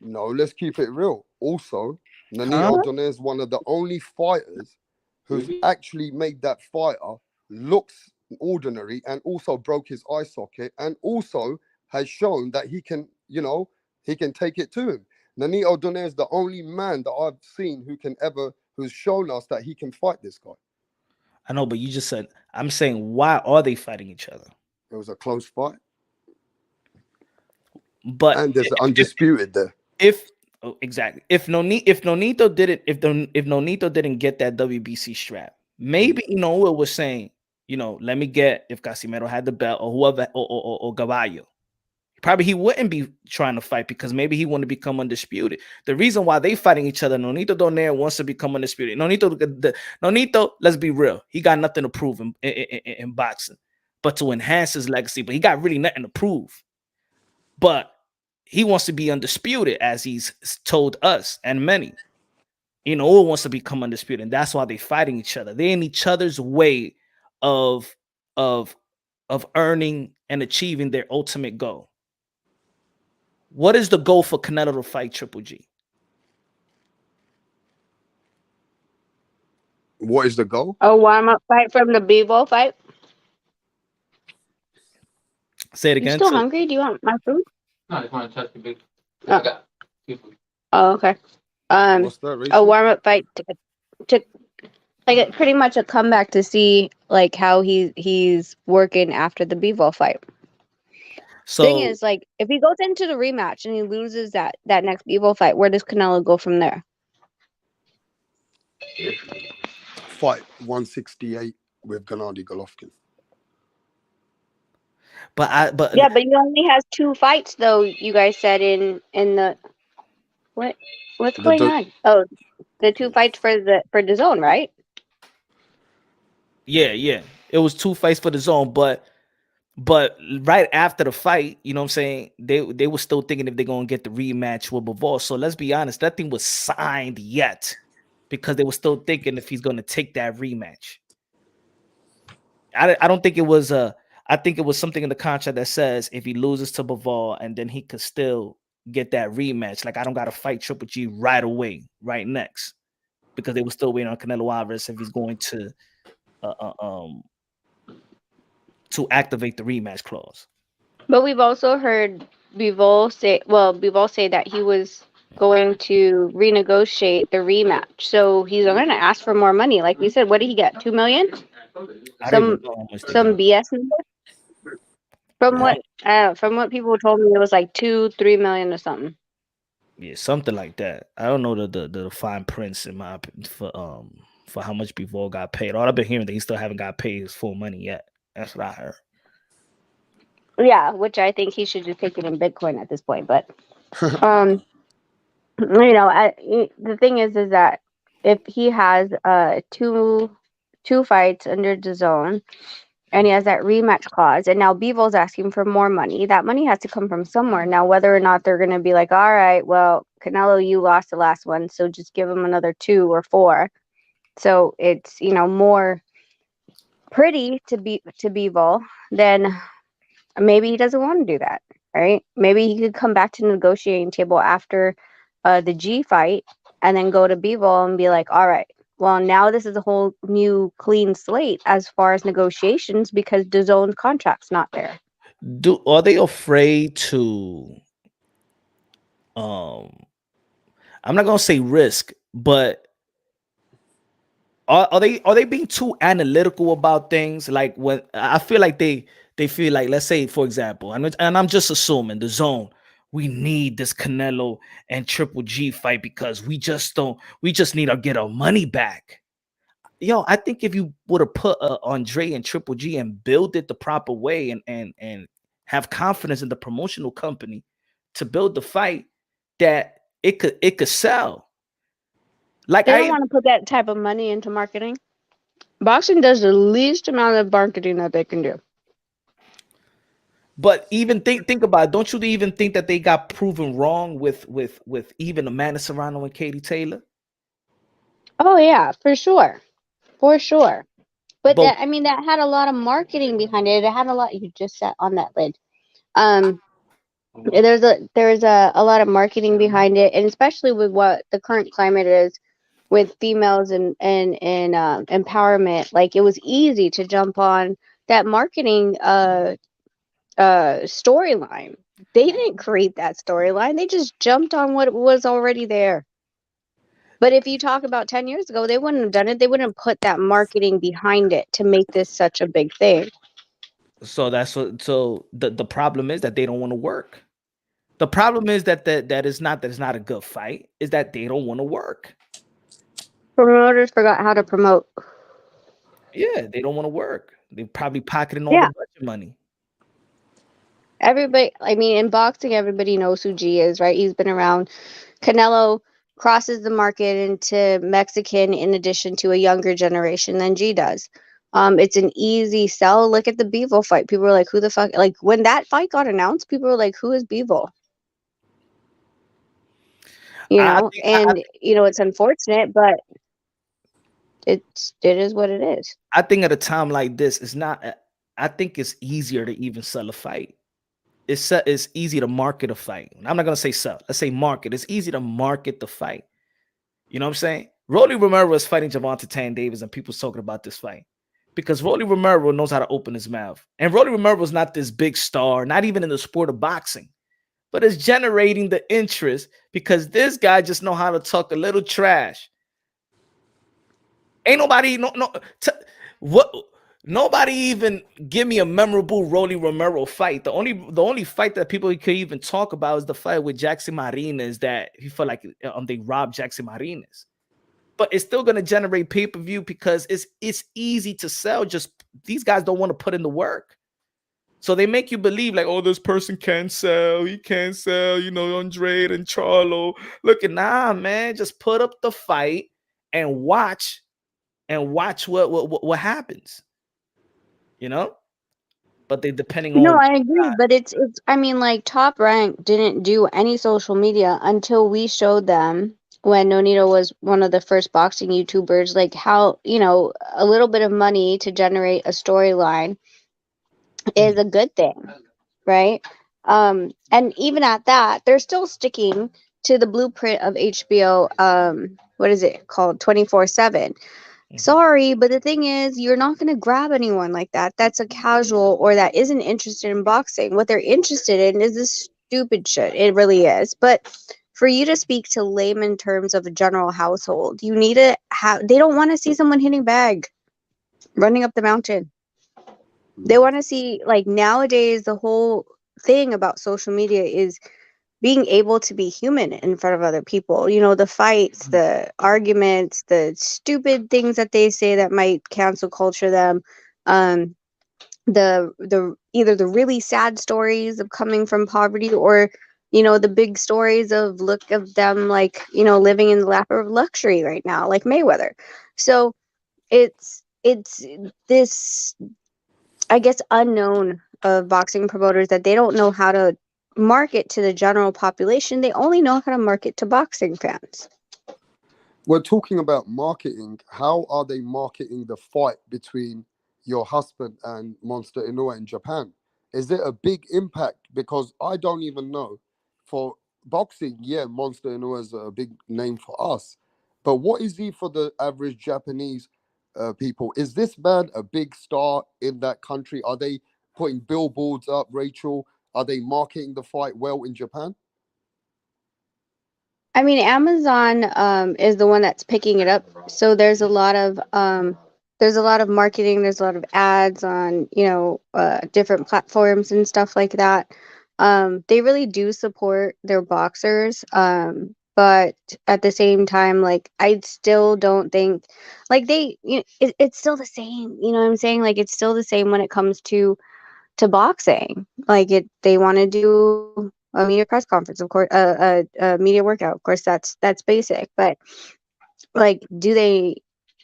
No, let's keep it real. Also, Nonito Donaire is one of the only fighters who's actually made that fighter looks ordinary and also broke his eye socket and also has shown that he can, you know, he can take it to him. Nonito Donaire is the only man that I've seen who's shown us that he can fight this guy. I know, but you just said, I'm saying, why are they fighting each other? It was a close fight. But and there's undisputed there. Exactly. If Nonito didn't get that WBC strap, maybe Inoue was saying, let me get, if Casimero had the belt or whoever or Gavallo. Probably he wouldn't be trying to fight because maybe he wanted to become undisputed. The reason why they fighting each other, Nonito Donaire wants to become undisputed. Nonito, let's be real, he got nothing to prove in boxing, but to enhance his legacy. But he got really nothing to prove. But he wants to be undisputed, as he's told us and many. Inoue wants to become undisputed, and that's why they're fighting each other. They're in each other's way of earning and achieving their ultimate goal. What is the goal for Canelo to fight Triple G? What is the goal? A warm-up fight from the Bivol fight. Say it again. You still hungry? Do you want my food? No, I just want to touch the big. Oh, okay. What's that, a warm-up fight to like pretty much a comeback to see like how he's working after the Bivol fight. So thing is, like, if he goes into the rematch and he loses that next Bivol fight, where does Canelo go from there? Fight 168 with Gennady Golovkin. But he only has 2 fights though. You guys said in the what's going on? Oh, the 2 fights for the DAZN, right? Yeah. It was 2 fights for DAZN, but right after the fight, you know what I'm saying, they were still thinking if they're gonna get the rematch with Bivol. So let's be honest, that thing was signed yet because they were still thinking if he's gonna take that rematch. I don't think it was I think it was something in the contract that says if he loses to Bivol and then he could still get that rematch. Like, I don't gotta fight Triple G right away, right next, because they were still waiting on Canelo Alvarez if he's going to activate the rematch clause. But we've also heard Bivol say that he was going to renegotiate the rematch. So he's going to ask for more money. Like we said, what did he get? 2 million? Some BS number? From what people told me, it was like 2-3 million or something. Yeah, something like that. I don't know the fine prints in my for how much Bivol got paid. All I've been hearing that he still haven't got paid his full money yet. That's what I heard. Yeah, which I think he should just take it in Bitcoin at this point. But, the thing is that if he has two fights under DAZN and he has that rematch clause, and now Bivol's asking for more money, that money has to come from somewhere. Now, whether or not they're going to be like, all right, well, Canelo, you lost the last one, so just give him another 2 or 4. So it's, more pretty to Bivol, then maybe he doesn't want to do that, right? Maybe he could come back to the negotiating table after the G fight and then go to Bivol and be like, all right, well, now this is a whole new clean slate as far as negotiations because DAZN's contract's not there. Are they afraid to I'm not gonna say risk, but are they being too analytical about things? Like, when I feel like they feel like, let's say, for example, and I'm just assuming DAZN, we need this Canelo and Triple G fight because we just need to get our money back. I think if you would have put Andre and Triple G and build it the proper way and have confidence in the promotional company to build the fight, that it could sell. Like, they don't want to put that type of money into marketing. Boxing does the least amount of marketing that they can do. But even think about it. Don't you even think that they got proven wrong with even Amanda Serrano and Katie Taylor? Oh yeah, for sure. But that had a lot of marketing behind it. It had a lot. You just sat on that lid. There's a lot of marketing behind it, and especially with what the current climate is with females and empowerment. Like, it was easy to jump on that marketing storyline. They didn't create that storyline. They just jumped on what was already there. But if you talk about 10 years ago, they wouldn't have done it. They wouldn't have put that marketing behind it to make this such a big thing. So that's what. So the problem is that they don't want to work. The problem is that it's not a good fight. Is that they don't want to work. Promoters forgot how to promote. Yeah, they don't want to work. They probably pocketing all Yeah. the budget money. Everybody, I mean, in boxing, everybody knows who G is, right? He's been around. Canelo crosses the market into Mexican in addition to a younger generation than G does. It's an easy sell. Look at the Bivol fight. People were like, who the fuck? Like, when that fight got announced, people were like, who is Bivol? You know, it's unfortunate, but it is what it is. I think at a time like this, it's not. I think it's easier to even sell a fight. It's easy to market a fight. I'm not gonna say sell. Let's say market. It's easy to market the fight. You know what I'm saying? Rolly Romero is fighting Gervonta Tank Davis, and people's talking about this fight because Rolly Romero knows how to open his mouth. And Rolly Romero is not this big star, not even in the sport of boxing, but it's generating the interest because this guy just know how to talk a little trash. Ain't nobody nobody even give me a memorable Rolly Romero fight. The only fight that people could even talk about is the fight with Jackson Martinez that he felt like they robbed Jackson Martinez. But it's still gonna generate pay-per-view because it's easy to sell. Just these guys don't want to put in the work. So they make you believe like, oh, this person can't sell, he can't sell, Andrade and Charlo. Look at man, just put up the fight and watch what happens. But they depending on. No, I agree, but it's I mean, like, Top Rank didn't do any social media until we showed them when Nonito was one of the first boxing YouTubers, like how, a little bit of money to generate a storyline is a good thing, right? And even at that, they're still sticking to the blueprint of HBO, what is it called, 24/7. Sorry, but the thing is, you're not going to grab anyone like that. That's a casual or that isn't interested in boxing. What they're interested in is this stupid shit. It really is. But for you to speak to layman terms of a general household, you need to have, they don't want to see someone hitting bag, running up the mountain. They want to see, like, nowadays, the whole thing about social media is being able to be human in front of other people, the fights, the arguments, the stupid things that they say that might cancel culture them, the either the really sad stories of coming from poverty or the big stories of look of them like living in the lap of luxury right now, like Mayweather. So it's this, I guess, unknown of boxing promoters that they don't know how to market to the general population. They only know how to market to boxing fans. We're talking about marketing. How are they marketing the fight between your husband and Monster Inoue in Japan? Is it a big impact? Because I don't even know. For boxing, yeah, Monster Inoue is a big name for us. But what is he for the average Japanese people? Is this man a big star in that country? Are they putting billboards up, Rachel? Are they marketing the fight well in Japan? I mean, Amazon is the one that's picking it up. So there's a lot of marketing, there's a lot of ads on, different platforms and stuff like that. They really do support their boxers. But at the same time, like, I still don't think, like, it's still the same, you know what I'm saying? Like, it's still the same when it comes to boxing. Like, they want to do a media press conference, of course, a media workout, of course, that's basic, but, like, do they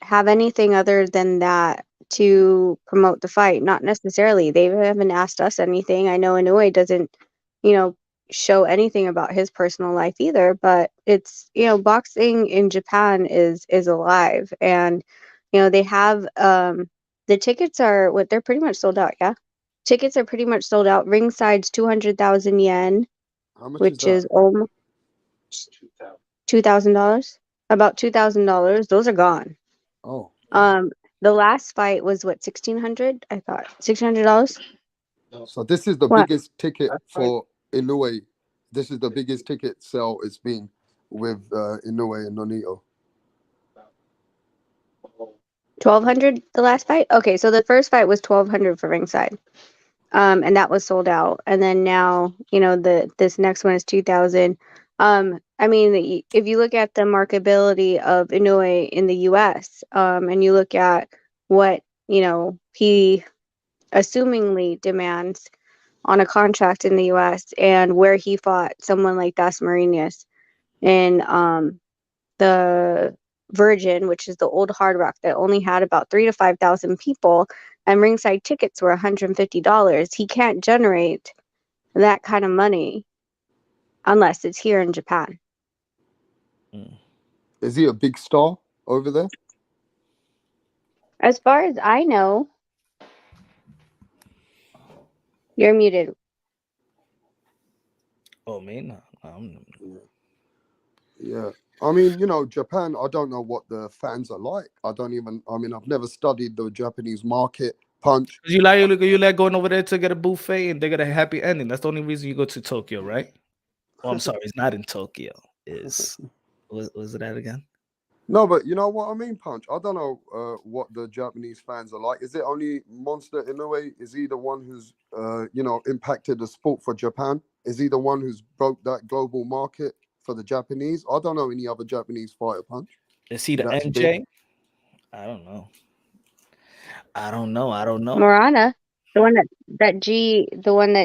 have anything other than that to promote the fight? Not necessarily. They haven't asked us anything. I know Inoue doesn't show anything about his personal life either, but it's, boxing in Japan is alive, and they have the tickets are they're pretty much sold out. Yeah, tickets are pretty much sold out. Ringside's 200,000 yen. How much which is is almost $2,000. About $2,000. Those are gone. Oh, The last fight was what, 1,600? I thought $600. so this is the What? biggest ticket for Inoue. This is the biggest ticket sale it's been with Inoue and Nonito. 1,200 the last fight? Okay, so the first fight was 1,200 for ringside. And that was sold out. And then now, this next one is 2,000. I mean, if you look at the marketability of Inoue in the US, and you look at what, he assumingly demands on a contract in the US and where he fought someone like DAZN in the Virgin, which is the old Hard Rock that only had about 3,000 to 5,000 people, and ringside tickets were $150. He can't generate that kind of money unless it's here in Japan. Is he a big star over there? As far as I know, you're muted. Oh man, Yeah. I mean, Japan, I don't know what the fans are like. I've never studied the Japanese market. Punch. you like going over there to get a buffet and they get a happy ending. That's the only reason you go to Tokyo, right? Oh, I'm sorry, it's not in Tokyo. Was it that again? No, but you know what I mean, Punch? I don't know what the Japanese fans are like. Is it only Monster Inoue? Is he the one who's, impacted the sport for Japan? Is he the one who's broke that global market for the Japanese? I don't know any other Japanese fighter, Punch. Is he the That's MJ? big. I don't know. I don't know. Morana, the one that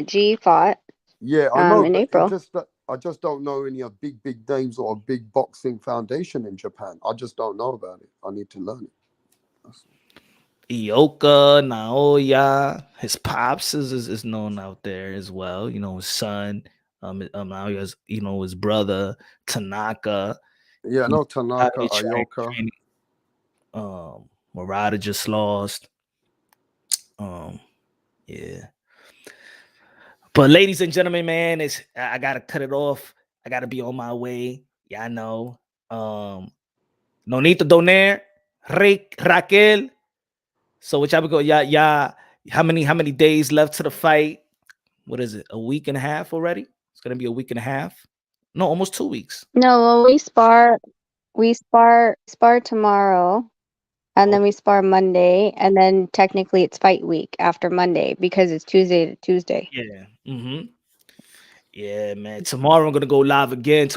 G fought. Yeah, I know, in but April. I just don't know any of big names or a big boxing foundation in Japan. I just don't know about it. I need to learn it. Ioka, Naoya, his pops is known out there as well. His son, now he has, his brother Tanaka. Yeah, no, Tanaka, Ioka. Murata just lost. Yeah. But ladies and gentlemen, man, I gotta cut it off. I gotta be on my way. Yeah, I know. Nonito Donaire, Raquel. So which I would go, yeah. How many days left to the fight? What is it? A week and a half already? It's gonna be a week and a half. No, almost 2 weeks. No, well, we spar tomorrow, and then we spar Monday, and then technically it's fight week after Monday because it's Tuesday to Tuesday. Yeah. Yeah, man. Tomorrow I'm gonna go live again.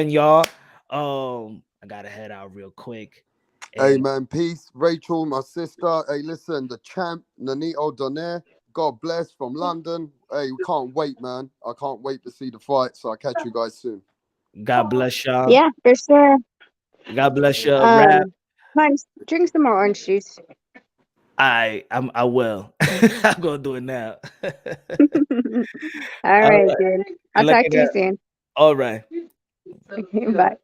Y'all. I gotta head out real quick. Hey, man, peace. Rachel, my sister. Hey, listen, the champ, Nonito Donaire. God bless from London. Hey, we can't wait, man. I can't wait to see the fight. So I'll catch you guys soon. God bless y'all. Yeah, for sure. God bless you. Rap. Drink some more orange juice. I will. I'm gonna do it now. All right, dude. I'll talk to you soon. All right. Okay, bye.